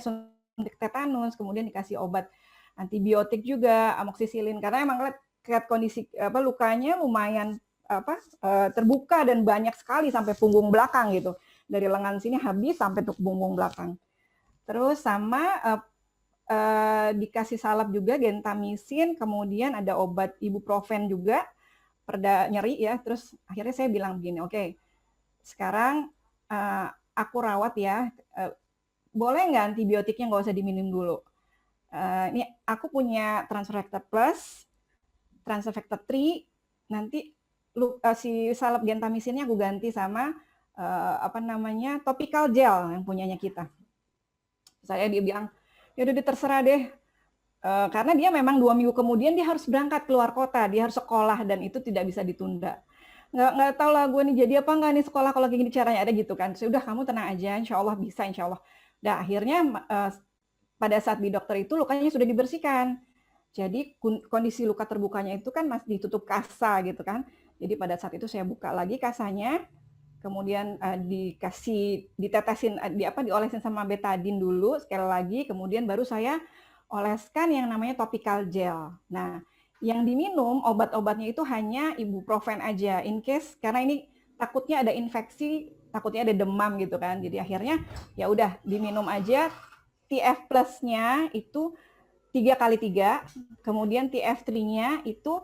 suntik tetanus, kemudian dikasih obat antibiotik juga, amoksisilin, karena emang lihat kondisi lukanya lumayan terbuka dan banyak sekali sampai punggung belakang gitu. Dari lengan sini habis sampai ke punggung belakang. Terus sama dikasih salep juga gentamisin, kemudian ada obat ibuprofen juga, pereda nyeri ya. Terus akhirnya saya bilang begini, oke, sekarang aku rawat ya, boleh nggak antibiotiknya nggak usah diminum dulu. Ini aku punya Transfer Factor Plus, Transfer Factor 3, nanti si salep gentamisinnya aku ganti sama topical gel yang punyanya kita. Dia bilang, ya udah terserah deh, karena dia memang 2 minggu kemudian dia harus berangkat keluar kota, dia harus sekolah dan itu tidak bisa ditunda. Nggak tahu lah gue nih jadi apa nggak nih sekolah kalau kayak gini caranya, ada gitu kan. Sudah, kamu tenang aja, insya Allah bisa, insya Allah. Nah akhirnya pada saat di dokter itu lukanya sudah dibersihkan. Jadi kondisi luka terbukanya itu kan masih ditutup kasa gitu kan. Jadi pada saat itu saya buka lagi kasanya, kemudian ditetesin, diolesin sama betadine dulu sekali lagi, kemudian baru saya oleskan yang namanya topical gel. Nah, yang diminum obat-obatnya itu hanya ibuprofen aja, in case karena ini takutnya ada infeksi, takutnya ada demam gitu kan. Jadi akhirnya ya udah diminum aja. TF plus-nya itu 3x3, kemudian TF3-nya itu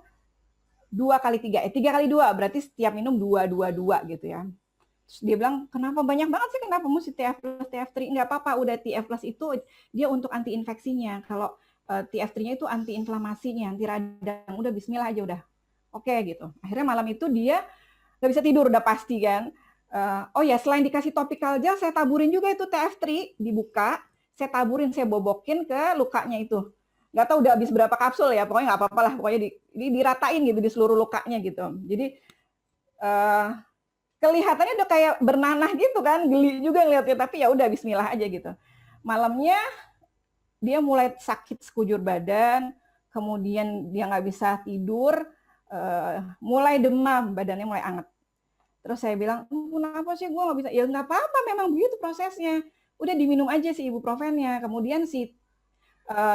2x3, 3x2, berarti setiap minum 2 gitu ya. Terus dia bilang, kenapa banyak banget sih, kenapa mesti TF plus, TF3? Nggak apa-apa, udah TF plus itu dia untuk anti-infeksinya. Kalau TF3-nya itu anti-inflamasinya, anti radang. Udah bismillah aja udah. Oke gitu. Akhirnya malam itu dia nggak bisa tidur, udah pasti kan. Oh ya, selain dikasih topical gel, saya taburin juga itu TF3, dibuka, saya taburin, saya bobokin ke lukanya itu. Nggak tahu udah habis berapa kapsul ya, pokoknya nggak apa-apa lah, pokoknya diratain gitu di seluruh lukanya gitu. Jadi kelihatannya udah kayak bernanah gitu kan, geli juga ngeliatnya, tapi ya udah bismillah aja gitu. Malamnya dia mulai sakit sekujur badan, kemudian dia nggak bisa tidur, mulai demam, badannya mulai anget. Terus saya bilang, kenapa sih gue nggak bisa? Ya nggak apa-apa, memang begitu prosesnya. Udah diminum aja si ibuprofennya. Kemudian si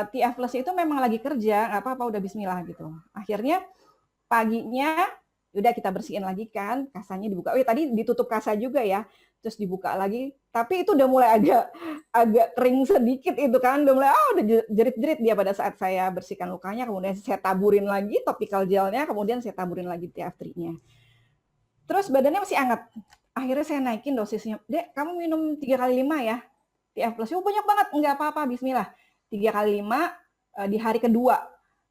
TF plus itu memang lagi kerja, nggak apa-apa, udah bismillah gitu. Akhirnya paginya udah kita bersihin lagi kan, kasanya dibuka. Oh ya, tadi ditutup kasa juga ya, terus dibuka lagi. Tapi itu udah mulai agak kering sedikit itu kan, udah mulai udah jerit-jerit dia pada saat saya bersihkan lukanya. Kemudian saya taburin lagi topical gelnya, kemudian saya taburin lagi TF3-nya. Terus badannya masih hangat. Akhirnya saya naikin dosisnya. Dek, kamu minum 3x5 ya, TF plus. Oh banyak banget, nggak apa-apa, bismillah. 3x5 di hari kedua.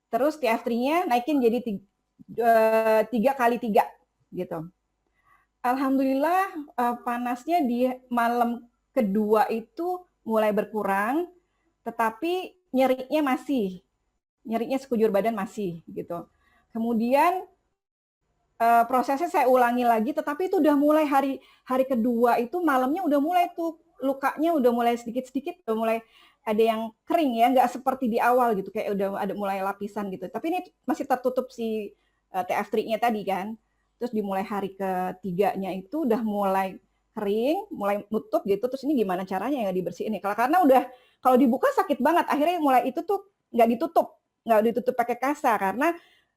Terus TF3-nya naikin jadi 3x3 gitu. Alhamdulillah panasnya di malam kedua itu mulai berkurang, tetapi nyerinya sekujur badan masih gitu. Kemudian prosesnya saya ulangi lagi, tetapi itu udah mulai hari kedua itu malamnya udah mulai tuh lukanya udah mulai sedikit-sedikit, udah mulai ada yang kering ya, nggak seperti di awal gitu, kayak udah ada mulai lapisan gitu. Tapi ini masih tertutup si TF3-nya tadi kan. Terus dimulai hari ketiganya itu udah mulai kering, mulai nutup gitu. Terus ini gimana caranya ya dibersihin nih? Karena udah kalau dibuka sakit banget. Akhirnya mulai itu tuh nggak ditutup pakai kasa, karena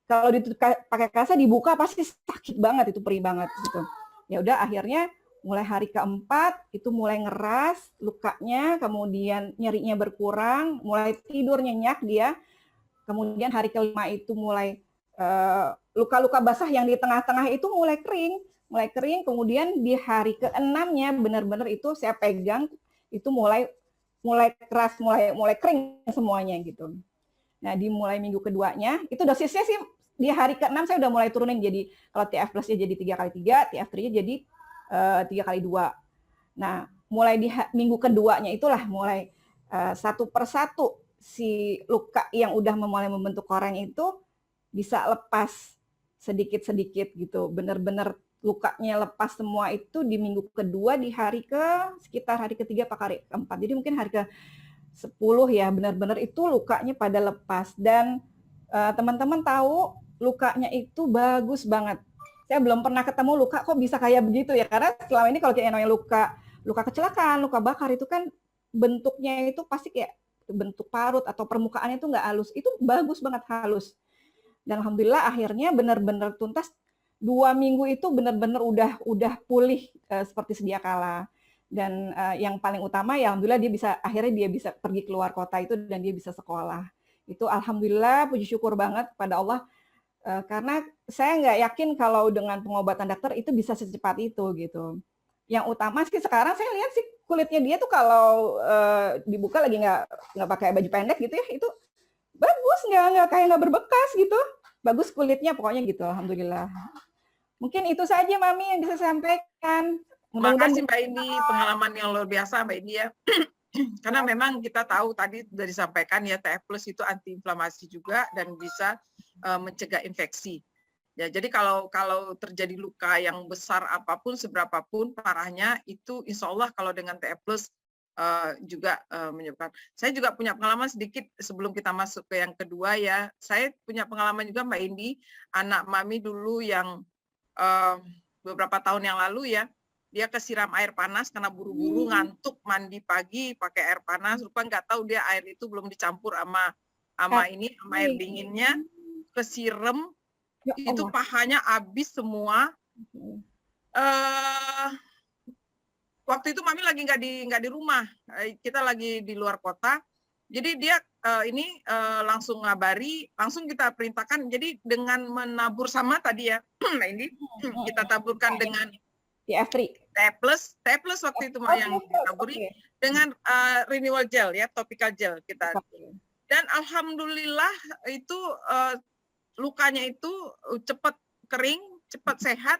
kalau ditutup pakai kasa dibuka pasti sakit banget, itu perih banget gitu. Ya udah akhirnya mulai hari keempat itu mulai ngeras lukanya, kemudian nyerinya berkurang, mulai tidur nyenyak dia. Kemudian hari kelima itu mulai luka-luka basah yang di tengah-tengah itu mulai kering, kemudian di hari ke-6-nya benar-benar itu saya pegang itu mulai keras, mulai kering semuanya gitu. Nah, di mulai minggu keduanya itu dosisnya sih di hari ke-6 saya udah mulai turunin, jadi kalau TF plus-nya jadi 3x3, TF3-nya jadi 3x2. Nah, mulai di minggu keduanya itulah mulai satu persatu si luka yang udah mulai membentuk koreng itu bisa lepas sedikit-sedikit gitu. Benar-benar lukanya lepas semua itu di minggu kedua, di sekitar hari ketiga atau hari keempat. Jadi mungkin hari ke-10 ya, benar-benar itu lukanya pada lepas. Dan teman-teman tahu lukanya itu bagus banget. Saya belum pernah ketemu luka kok bisa kayak begitu ya. Karena selama ini kalau kayak namanya luka kecelakaan, luka bakar itu kan bentuknya itu pasti kayak bentuk parut atau permukaannya itu nggak halus. Itu bagus banget halus. Dan alhamdulillah akhirnya benar-benar tuntas. 2 minggu itu benar-benar udah pulih seperti sedia kala. Dan yang paling utama ya alhamdulillah akhirnya dia bisa pergi keluar kota itu dan dia bisa sekolah. Itu alhamdulillah puji syukur banget kepada Allah, karena saya nggak yakin kalau dengan pengobatan dokter itu bisa secepat itu gitu. Yang utama sih sekarang saya lihat sih kulitnya dia tuh kalau dibuka lagi nggak pakai baju pendek gitu ya, itu bagus, nggak berbekas gitu. Bagus kulitnya pokoknya gitu, alhamdulillah. Mungkin itu saja Mami yang bisa saya sampaikan. Mudah-mudahan Makasih Mbak Indi, pengalaman yang luar biasa Mbak Indi ya. Karena memang kita tahu tadi sudah disampaikan ya, TF Plus itu antiinflamasi juga dan bisa mencegah infeksi. Ya, jadi kalau terjadi luka yang besar apapun, seberapapun parahnya, itu insya Allah kalau dengan TF Plus juga menyebabkan. Saya juga punya pengalaman sedikit sebelum kita masuk ke yang kedua ya. Saya punya pengalaman juga Mbak Indi, anak Mami dulu yang beberapa tahun yang lalu ya, dia kesiram air panas karena buru-buru ngantuk mandi pagi pakai air panas, lupa nggak tahu dia air itu belum dicampur sama air dinginnya, kesiram, Ya itu Allah. pahanya habis semua. Waktu itu Mami lagi nggak di rumah, kita lagi di luar kota. Jadi dia langsung ngabari, langsung kita perintahkan. Jadi dengan menabur sama tadi ya, Mbak Indi, kita taburkan dengan TF3. TF Plus waktu itu yang ditaburi dengan renewal gel ya, topical gel kita. Dan alhamdulillah itu lukanya itu cepat kering, cepat sehat,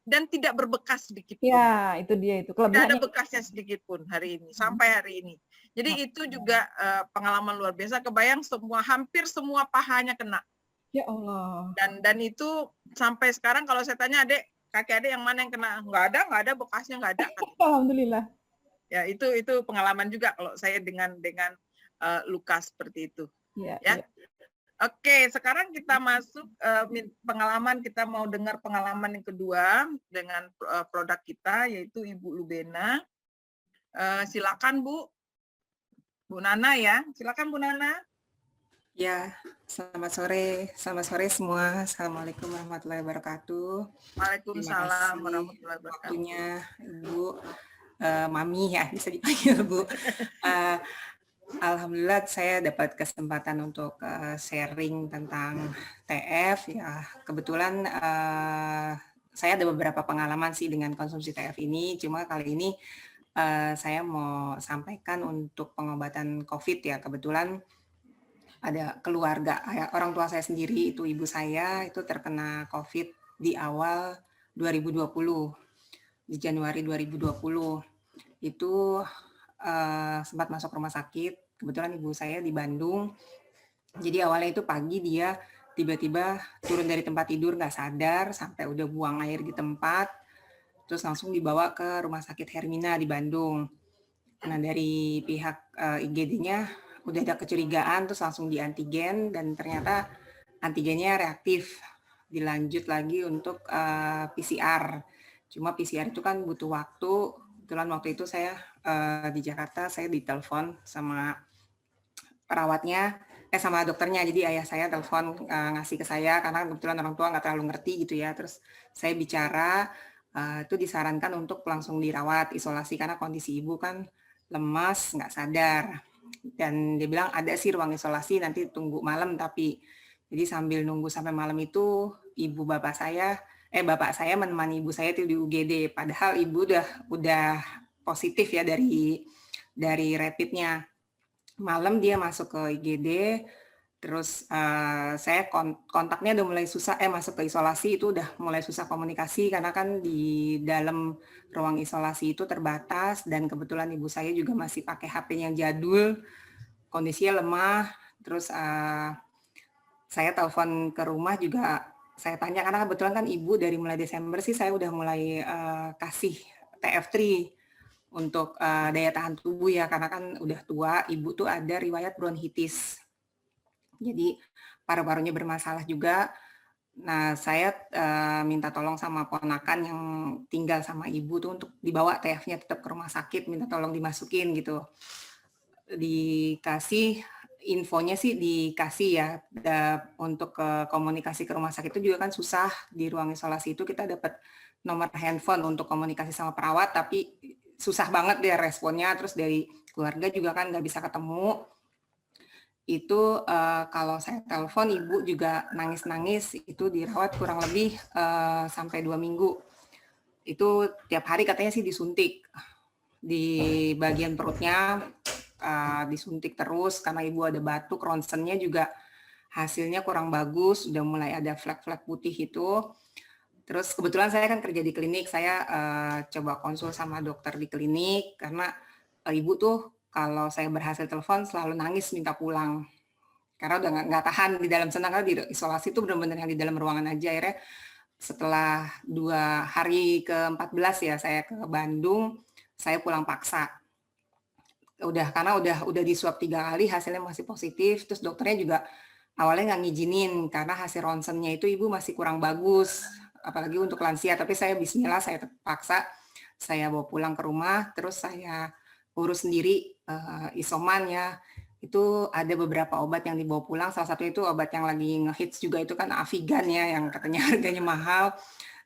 dan tidak berbekas sedikit pun. Ya, itu dia itu kelebihannya. Tidak ada bekasnya sedikit pun hari ini, sampai hari ini. Jadi itu juga pengalaman luar biasa. Kebayang hampir semua pahanya kena. Ya Allah. Dan itu sampai sekarang kalau saya tanya kakek adek yang mana yang kena, nggak ada bekasnya, nggak ada. Alhamdulillah. Ya itu pengalaman juga kalau saya dengan luka seperti itu. Ya. Oke, sekarang kita masuk pengalaman, kita mau dengar pengalaman yang kedua dengan produk kita, yaitu Ibu Lubena. Silakan Bu Nana ya, silakan Bu Nana. Ya, selamat sore semua. Assalamualaikum warahmatullahi wabarakatuh. Waalaikumsalam warahmatullahi wabarakatuh. Waktunya Ibu, Mami ya, bisa dipanggil Bu. Alhamdulillah saya dapat kesempatan untuk sharing tentang TF ya. Kebetulan saya ada beberapa pengalaman sih dengan konsumsi TF ini. Cuma kali ini saya mau sampaikan untuk pengobatan COVID ya. Kebetulan ada keluarga, orang tua saya sendiri, itu ibu saya, itu terkena COVID di awal 2020, di Januari 2020. Itu sempat masuk rumah sakit, kebetulan ibu saya di Bandung. Jadi awalnya itu pagi dia tiba-tiba turun dari tempat tidur, nggak sadar, sampai udah buang air di tempat, terus langsung dibawa ke Rumah Sakit Hermina di Bandung. Nah dari pihak IGD-nya, udah ada kecurigaan, terus langsung di antigen, dan ternyata antigennya reaktif. Dilanjut lagi untuk PCR. Cuma PCR itu kan butuh waktu. Kebetulan waktu itu saya di Jakarta, saya ditelepon sama perawatnya, sama dokternya. Jadi ayah saya telepon ngasih ke saya, karena kebetulan orang tua nggak terlalu ngerti gitu ya. Terus saya bicara, itu disarankan untuk langsung dirawat, isolasi, karena kondisi ibu kan lemas, nggak sadar. Dan dia bilang ada sih ruang isolasi, nanti tunggu malam. Tapi jadi sambil nunggu sampai malam itu bapak saya menemani ibu saya itu di UGD, padahal ibu udah positif ya dari rapidnya. Malam dia masuk ke IGD, terus saya kontaknya udah mulai susah, masuk ke isolasi itu udah mulai susah komunikasi, karena kan di dalam ruang isolasi itu terbatas, dan kebetulan ibu saya juga masih pakai HP yang jadul, kondisinya lemah. Terus saya telepon ke rumah juga, saya tanya, karena kebetulan kan ibu dari mulai Desember sih saya udah mulai kasih TF3 untuk daya tahan tubuh ya, karena kan udah tua, ibu tuh ada riwayat bronkitis. Jadi paru-parunya bermasalah juga. Nah, saya minta tolong sama ponakan yang tinggal sama ibu tuh untuk dibawa TF-nya tetap ke rumah sakit, minta tolong dimasukin gitu. Dikasih infonya sih, dikasih ya, untuk komunikasi ke rumah sakit itu juga kan susah. Di ruang isolasi itu kita dapat nomor handphone untuk komunikasi sama perawat, tapi susah banget deh responnya, terus dari keluarga juga kan nggak bisa ketemu. Itu kalau saya telepon ibu juga nangis-nangis, itu dirawat kurang lebih sampai 2 minggu. Itu tiap hari katanya sih disuntik di bagian perutnya, disuntik terus karena ibu ada batuk, ronsennya juga hasilnya kurang bagus, udah mulai ada flek-flek putih itu. Terus kebetulan saya kan kerja di klinik, saya coba konsul sama dokter di klinik karena ibu tuh kalau saya berhasil telepon selalu nangis minta pulang. Karena udah nggak tahan di dalam sana, karena di isolasi itu benar-benar yang di dalam ruangan aja. Akhirnya setelah 2 hari ke-14 ya saya ke Bandung, saya pulang paksa. Karena udah di swab 3 kali hasilnya masih positif, terus dokternya juga awalnya nggak ngizinin karena hasil ronsennya itu ibu masih kurang bagus, apalagi untuk lansia. Tapi saya bismillah, saya terpaksa, saya bawa pulang ke rumah, terus saya urus sendiri isoman ya. Itu ada beberapa obat yang dibawa pulang, salah satu itu obat yang lagi ngehits juga itu kan Avigan ya, yang katanya harganya mahal.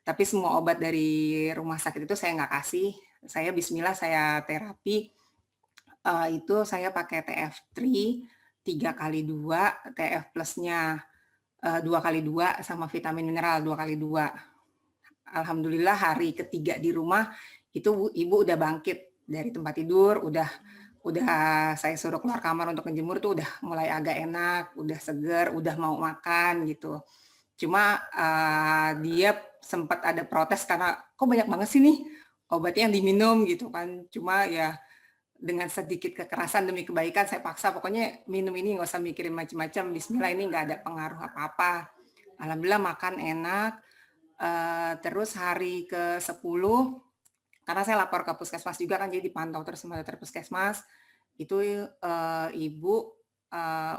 Tapi semua obat dari rumah sakit itu saya nggak kasih. Saya bismillah, saya terapi. Itu saya pakai TF3 3x2, TF plusnya 2x2 sama vitamin mineral 2x2. Alhamdulillah hari ketiga di rumah itu ibu udah bangkit dari tempat tidur, udah saya suruh keluar kamar untuk menjemur tuh udah mulai agak enak, udah seger, udah mau makan gitu. Cuma dia sempat ada protes karena kok banyak banget sih nih obatnya yang diminum gitu kan. Cuma ya dengan sedikit kekerasan demi kebaikan saya paksa, pokoknya minum ini nggak usah mikirin macam-macam, bismillah ini nggak ada pengaruh apa-apa. Alhamdulillah makan enak. Terus hari ke-10, karena saya lapor ke puskesmas juga kan, jadi dipantau terus sama dokter puskesmas, itu ibu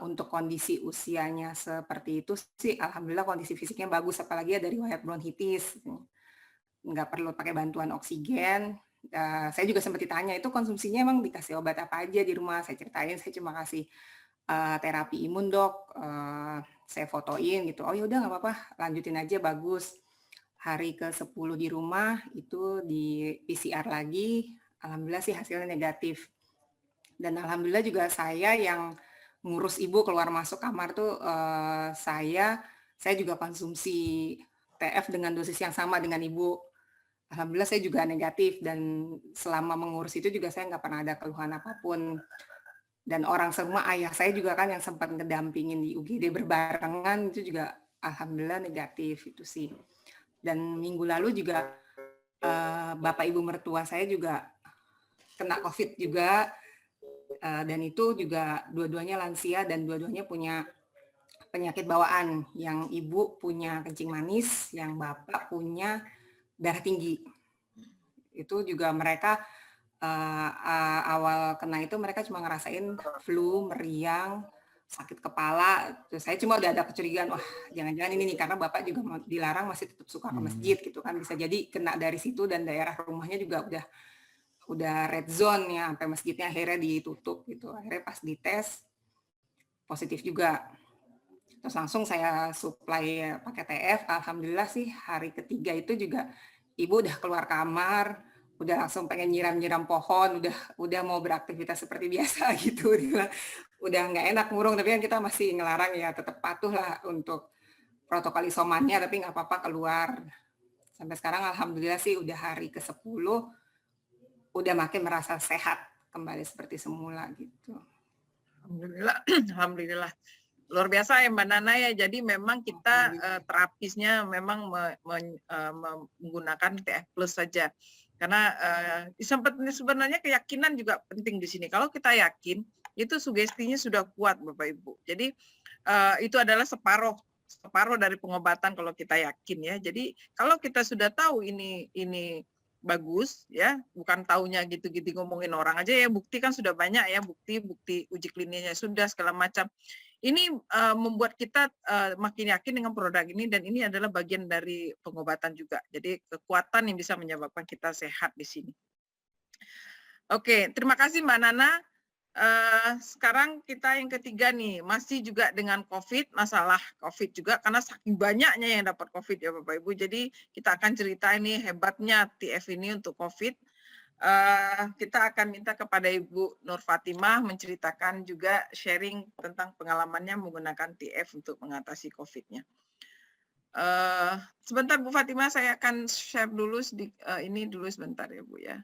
untuk kondisi usianya seperti itu sih, alhamdulillah kondisi fisiknya bagus, apalagi ya dari riwayat bronkitis, nggak perlu pakai bantuan oksigen. Saya juga sempat ditanya, itu konsumsinya emang dikasih obat apa aja di rumah? Saya ceritain, saya cuma kasih terapi imun dok, saya fotoin gitu. Oh yaudah nggak apa-apa, lanjutin aja, bagus. Hari ke-10 di rumah, itu di PCR lagi, alhamdulillah sih hasilnya negatif. Dan alhamdulillah juga saya yang ngurus ibu keluar masuk kamar tuh, saya juga konsumsi TF dengan dosis yang sama dengan ibu. Alhamdulillah saya juga negatif, dan selama mengurus itu juga saya nggak pernah ada keluhan apapun. Dan orang semua, ayah saya juga kan yang sempat ngedampingin di UGD berbarengan, itu juga alhamdulillah negatif itu sih. Dan minggu lalu juga bapak ibu mertua saya juga kena COVID juga, dan itu juga dua-duanya lansia dan dua-duanya punya penyakit bawaan, yang ibu punya kencing manis, yang bapak punya darah tinggi. Itu juga mereka awal kena itu mereka cuma ngerasain flu, meriang, sakit kepala. Terus saya cuma udah ada kecurigaan, wah jangan-jangan ini nih, karena bapak juga dilarang masih tetap suka ke masjid gitu kan, bisa jadi kena dari situ, dan daerah rumahnya juga udah red zone ya, sampai masjidnya akhirnya ditutup gitu. Akhirnya pas dites positif juga. Terus langsung saya supply pakai TF, alhamdulillah sih hari ketiga itu juga ibu udah keluar kamar, udah langsung pengen nyiram-nyiram pohon, udah mau beraktivitas seperti biasa gitu. Udah nggak enak ngurung, tapi kan kita masih ngelarang ya, tetap patuh lah untuk protokol isomannya, tapi nggak apa-apa keluar. Sampai sekarang alhamdulillah sih udah hari ke-10, udah makin merasa sehat kembali seperti semula gitu. Alhamdulillah, alhamdulillah. Luar biasa ya Mbak Nana ya. Jadi memang kita terapisnya memang menggunakan TF plus saja. Karena sebenarnya keyakinan juga penting di sini. Kalau kita yakin, itu sugestinya sudah kuat Bapak Ibu. Jadi itu adalah separuh dari pengobatan kalau kita yakin ya. Jadi kalau kita sudah tahu ini bagus ya, bukan taunya gitu-gitu ngomongin orang aja ya, bukti kan sudah banyak ya, bukti uji klinisnya sudah segala macam. Ini membuat kita makin yakin dengan produk ini, dan ini adalah bagian dari pengobatan juga. Jadi kekuatan yang bisa menyebabkan kita sehat di sini. Oke, terima kasih Mbak Nana. Sekarang kita yang ketiga nih, masih juga dengan COVID, masalah COVID juga, karena saking banyaknya yang dapat COVID ya Bapak Ibu. Jadi kita akan cerita ini hebatnya TF ini untuk COVID. Kita akan minta kepada Ibu Nur Fatimah menceritakan juga sharing tentang pengalamannya menggunakan TF untuk mengatasi COVID-nya. Sebentar Bu Fatimah, saya akan share dulu ini dulu sebentar ya Bu ya.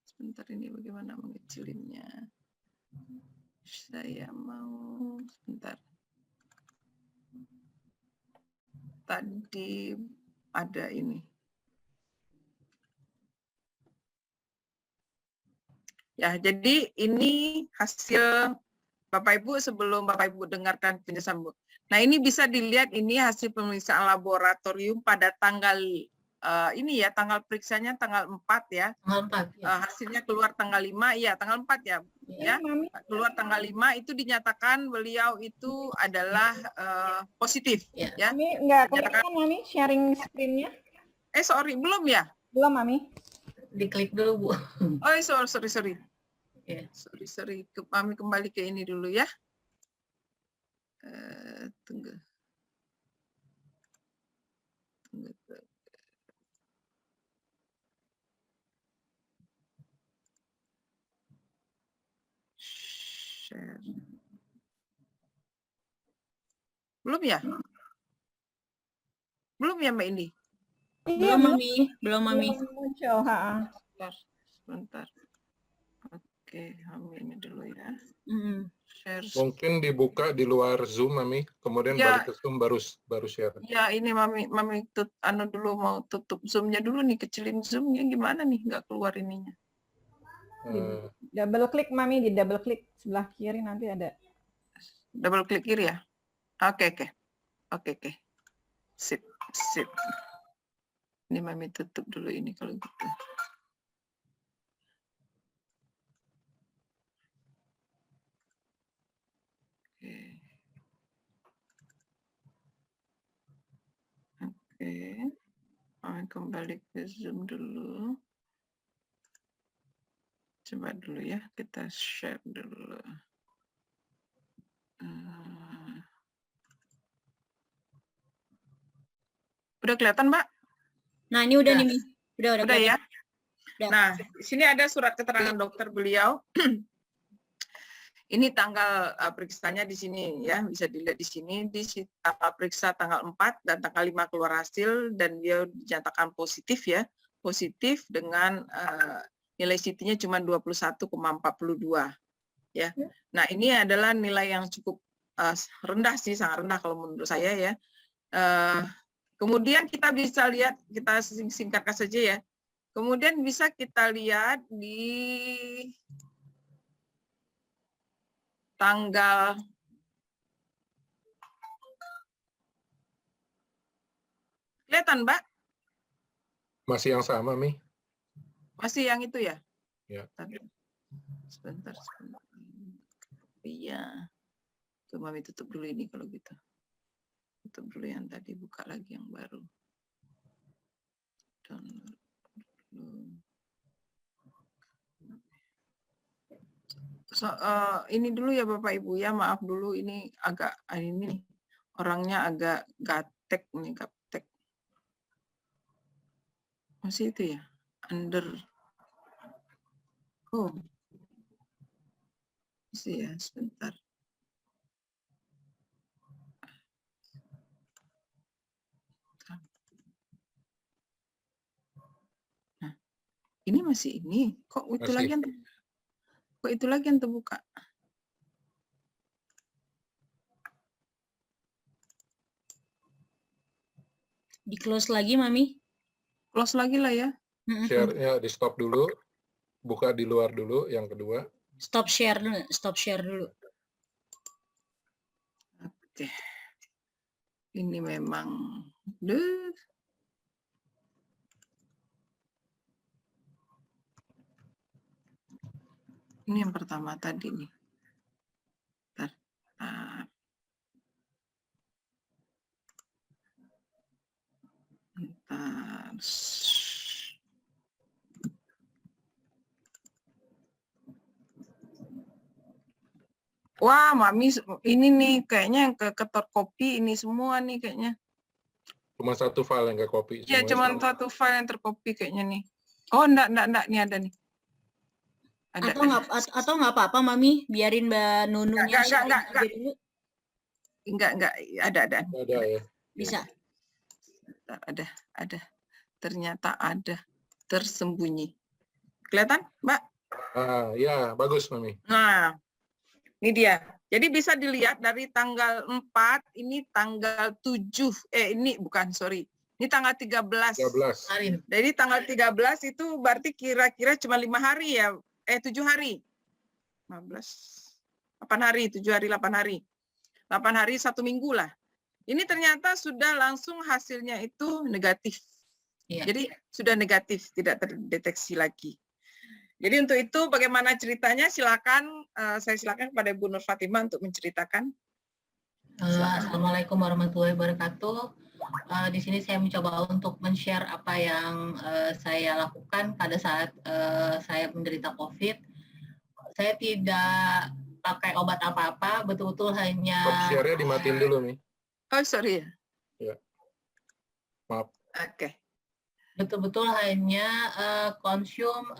Sebentar, ini bagaimana mengecilinnya. Saya mau sebentar. Tadi ada ini. Ya, jadi ini hasil Bapak Ibu sebelum Bapak Ibu dengarkan penjelasan Bu. Nah, ini bisa dilihat ini hasil pemeriksaan laboratorium pada tanggal ini ya, tanggal periksanya tanggal 4 ya. Tanggal 4 ya. Hasilnya keluar tanggal 5, ya tanggal 4 ya. Ya, keluar tanggal 5 itu dinyatakan beliau itu adalah positif Ya. ya. Mami nggak kelihatan Mami sharing screen-nya? Sorry, belum ya? Belum Mami. Diklik dulu Bu. Oh, sorry. Ya. Sorry. Kami kembali ke ini dulu ya. Tunggu. Share. Belum ya? Belum ya Mbak Indi? Belum Mami, belum Mami. Belum muncul, Sebentar. Oke, kami ini dulu ya. Share. Mungkin dibuka di luar Zoom, Mami. Kemudian Ya. balik ke Zoom baru share. Ya, ini Mami dulu mau tutup Zoom-nya dulu nih, kecilin Zoom-nya gimana nih, nggak keluar ininya. Double klik Mami, di double klik sebelah kiri nanti ada. Double klik kiri ya? Oke. Sip. Ini Mami tutup dulu ini kalau gitu. Oke. Mami kembali ke Zoom dulu. Coba dulu ya, kita share dulu. Udah kelihatan, Mbak? Nah, ini udah nih, Mi. Udah ya. Udah. Nah, di sini ada surat keterangan dokter beliau. Ini tanggal periksanya di sini ya, bisa dilihat di sini. Di periksa tanggal 4 dan tanggal 5 keluar hasil dan dia dinyatakan positif ya. Positif dengan nilai CT-nya cuma 21,42 ya. Nah, ini adalah nilai yang cukup rendah sih, sangat rendah kalau menurut saya ya. Kemudian kita bisa lihat, kita singkatkan saja ya. Kemudian bisa kita lihat di tanggal kelihatan, Mbak? Masih yang sama, Mi? Masih yang itu ya? Ya. Sebentar. Iya. Coba Mami tutup dulu ini kalau gitu. Tutup dulu yang tadi, buka lagi yang baru. Download dulu. Ini dulu ya Bapak Ibu ya, maaf dulu ini agak ini orangnya agak gaptek nih, gaptek. Masih itu ya, under. Oh, masih ya, sebentar. Nah, ini masih ini, kok itu lagi yang terbuka? Di close lagi, Mami. Close lagi lah ya. Share-nya di stop dulu. Buka di luar dulu yang kedua. Stop share dulu. Oke. Ini memang ini yang pertama tadi nih. Bentar. Wah, Mami, ini nih kayaknya yang tercopy ini semua nih kayaknya. Cuma satu file yang nggak copy. Ya, semuanya cuma sama. satu file yang tercopy kayaknya nih. Oh, enggak, ini ada nih. Ada. Atau nggak apa-apa Mami, biarin Mbak Nununya sharing Enggak. aja dulu. Enggak, ada. Ada ya. Bisa. Ada. Ternyata ada tersembunyi. Kelihatan, Mbak? Ya, bagus, Mami. Nah, ini dia. Jadi bisa dilihat dari tanggal 4, ini tanggal 7. Ini bukan, sorry. Ini tanggal 13. 13. Jadi tanggal 13 itu berarti kira-kira cuma 5 hari ya. 7 hari. 15. 8 hari, 7 hari, 8 hari. 8 hari, 1 minggu lah. Ini ternyata sudah langsung hasilnya itu negatif. Iya. Jadi sudah negatif, tidak terdeteksi lagi. Jadi untuk itu bagaimana ceritanya? Silakan, saya silakan kepada Bu Nur Fatimah untuk menceritakan. Assalamualaikum warahmatullahi wabarakatuh. Di sini saya mencoba untuk men-share apa yang saya lakukan pada saat saya menderita COVID. Saya tidak pakai obat apa-apa, betul-betul hanya... Share-nya dimatiin dulu, Mi. Oh, sorry ya. Ya. Maaf. Oke. Betul-betul hanya konsum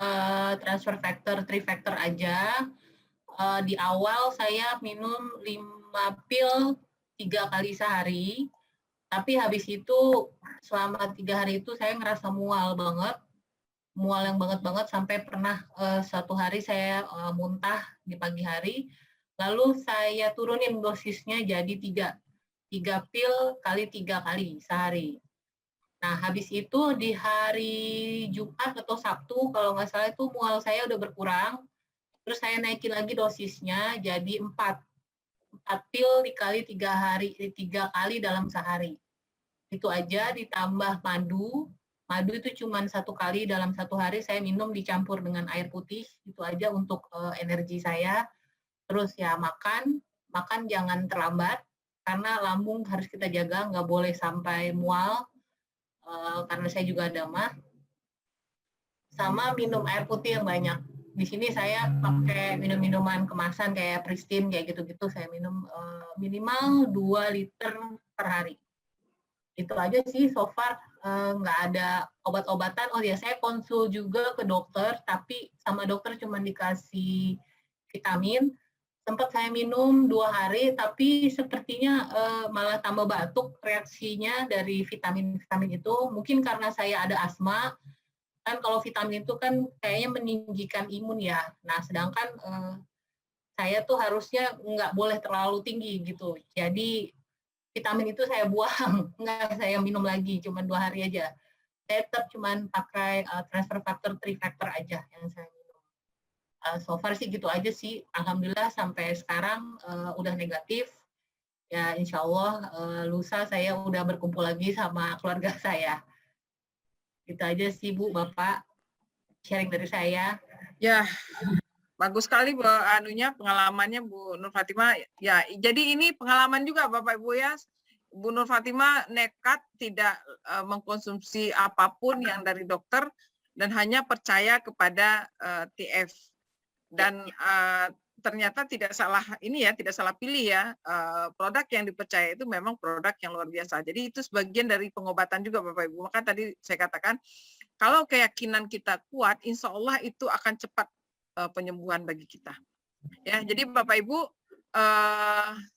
transfer factor, 3 factor aja. Di awal saya minum 5 pil 3 kali sehari, tapi habis itu selama 3 hari itu saya ngerasa mual yang banget sampai pernah satu hari saya muntah di pagi hari, lalu saya turunin dosisnya jadi 3 pil kali 3 kali sehari. Nah, habis itu di hari Jumat atau Sabtu, kalau nggak salah itu mual saya udah berkurang. Terus saya naikin lagi dosisnya jadi 4 pil dikali 3 kali dalam sehari. Itu aja ditambah madu. Madu itu cuma 1 kali dalam 1 hari saya minum dicampur dengan air putih. Itu aja untuk energi saya. Terus ya makan jangan terlambat, karena lambung harus kita jaga, nggak boleh sampai mual. Karena saya juga ada mah, sama minum air putih yang banyak. Di sini saya pakai minuman kemasan kayak Pristine kayak gitu-gitu, saya minum minimal 2 liter per hari. Itu aja sih so far, nggak ada obat-obatan. Oh ya, saya konsul juga ke dokter, tapi sama dokter cuma dikasih vitamin. Sempat saya minum 2 hari, tapi sepertinya malah tambah batuk reaksinya dari vitamin-vitamin itu. Mungkin karena saya ada asma, kan kalau vitamin itu kan kayaknya meninggikan imun ya. Nah, sedangkan saya tuh harusnya nggak boleh terlalu tinggi gitu. Jadi vitamin itu saya buang, nggak saya minum lagi, cuma 2 hari aja. Saya tetap cuma pakai transfer factor, 3 factor aja yang saya minum. So far sih gitu aja sih. Alhamdulillah sampai sekarang udah negatif. Ya insya Allah lusa saya udah berkumpul lagi sama keluarga saya. Itu aja sih Bu, Bapak. Sharing dari saya. Ya, bagus sekali Bu, pengalamannya Bu Nur Fatimah. Ya, jadi ini pengalaman juga Bapak Ibu ya. Bu Nur Fatimah nekat tidak mengkonsumsi apapun yang dari dokter dan hanya percaya kepada TF. Dan ternyata tidak salah pilih ya, produk yang dipercaya itu memang produk yang luar biasa. Jadi itu sebagian dari pengobatan juga Bapak Ibu. Maka tadi saya katakan kalau keyakinan kita kuat, insya Allah itu akan cepat penyembuhan bagi kita. Ya, jadi Bapak Ibu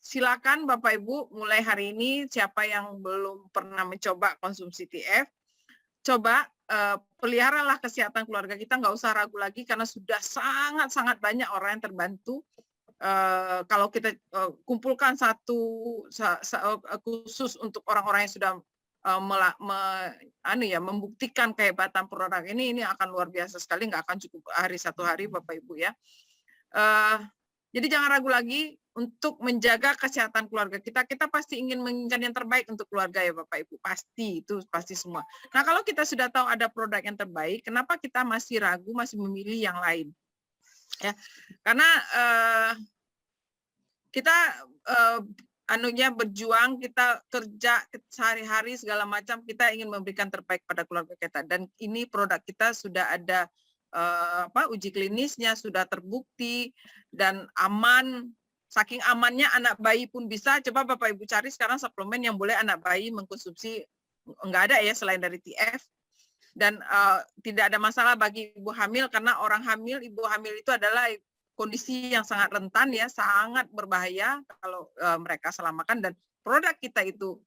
silakan Bapak Ibu mulai hari ini siapa yang belum pernah mencoba konsumsi TF, coba peliharalah kesehatan keluarga kita, nggak usah ragu lagi karena sudah sangat banyak orang yang terbantu. Kalau kita kumpulkan satu khusus untuk orang-orang yang sudah membuktikan kehebatan produk ini akan luar biasa sekali, nggak akan cukup satu hari Bapak Ibu ya. Jadi jangan ragu lagi untuk menjaga kesehatan keluarga kita. Kita pasti ingin menginginkan yang terbaik untuk keluarga ya Bapak Ibu. Pasti, itu pasti semua. Nah kalau kita sudah tahu ada produk yang terbaik, kenapa kita masih ragu, masih memilih yang lain? Ya, karena kita berjuang, kita kerja sehari-hari segala macam, kita ingin memberikan terbaik pada keluarga kita. Dan ini produk kita sudah ada uji klinisnya, sudah terbukti dan aman. Saking amannya anak bayi pun bisa. Coba Bapak Ibu cari sekarang suplemen yang boleh anak bayi mengkonsumsi, enggak ada ya selain dari TF. Dan tidak ada masalah bagi ibu hamil, karena orang hamil, ibu hamil itu adalah kondisi yang sangat rentan ya, sangat berbahaya kalau mereka salah makan, dan produk kita itu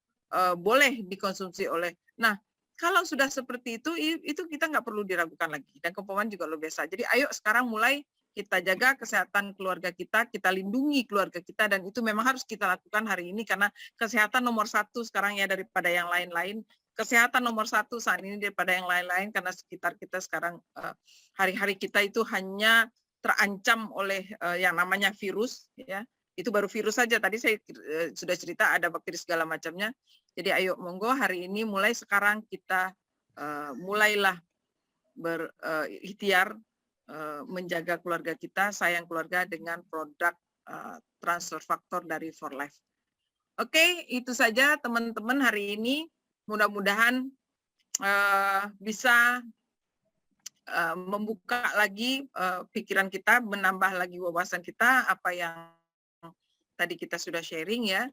boleh dikonsumsi oleh. Nah, kalau sudah seperti itu kita nggak perlu diragukan lagi, dan kepoman juga luar biasa. Jadi ayo sekarang mulai kita jaga kesehatan keluarga kita lindungi keluarga kita, dan itu memang harus kita lakukan hari ini, karena kesehatan nomor satu sekarang ya daripada yang lain-lain. Kesehatan nomor satu saat ini daripada yang lain-lain, karena sekitar kita sekarang hari-hari kita itu hanya terancam oleh yang namanya virus, ya. Itu baru virus saja. Tadi saya sudah cerita ada bakteri segala macamnya. Jadi ayo monggo hari ini mulai sekarang kita mulailah berikhtiar menjaga keluarga kita, sayang keluarga dengan produk transfer faktor dari For Life. Oke, itu saja teman-teman hari ini. Mudah-mudahan bisa membuka lagi pikiran kita, menambah lagi wawasan kita, apa yang tadi kita sudah sharing ya,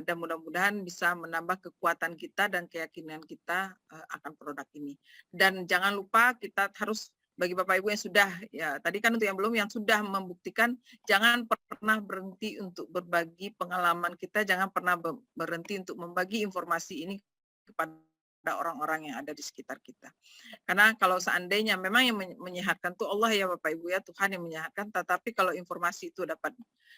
dan mudah-mudahan bisa menambah kekuatan kita dan keyakinan kita akan produk ini. Dan jangan lupa kita harus, bagi Bapak Ibu yang sudah, ya tadi kan untuk yang belum, yang sudah membuktikan, jangan pernah berhenti untuk berbagi pengalaman kita, jangan pernah berhenti untuk membagi informasi ini kepada orang-orang yang ada di sekitar kita. Karena kalau seandainya memang yang menyehatkan itu Allah ya Bapak Ibu ya, Tuhan yang menyehatkan, tetapi kalau informasi itu dapat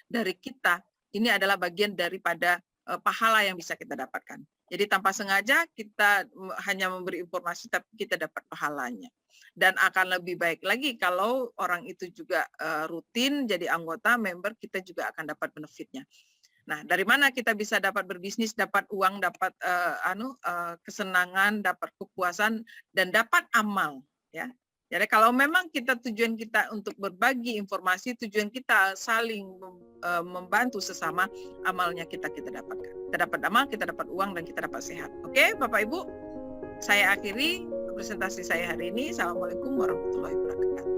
dari kita, ini adalah bagian daripada pahala yang bisa kita dapatkan. Jadi tanpa sengaja kita hanya memberi informasi, tapi kita dapat pahalanya. Dan akan lebih baik lagi kalau orang itu juga rutin jadi anggota, member, kita juga akan dapat benefitnya. Nah, dari mana kita bisa dapat berbisnis, dapat uang, dapat kesenangan, dapat kepuasan, dan dapat amal, ya. Jadi kalau memang tujuan kita untuk berbagi informasi, tujuan kita saling membantu sesama, amalnya kita dapatkan. Kita dapat amal, kita dapat uang, dan kita dapat sehat. Oke, Bapak Ibu, saya akhiri presentasi saya hari ini. Assalamualaikum warahmatullahi wabarakatuh.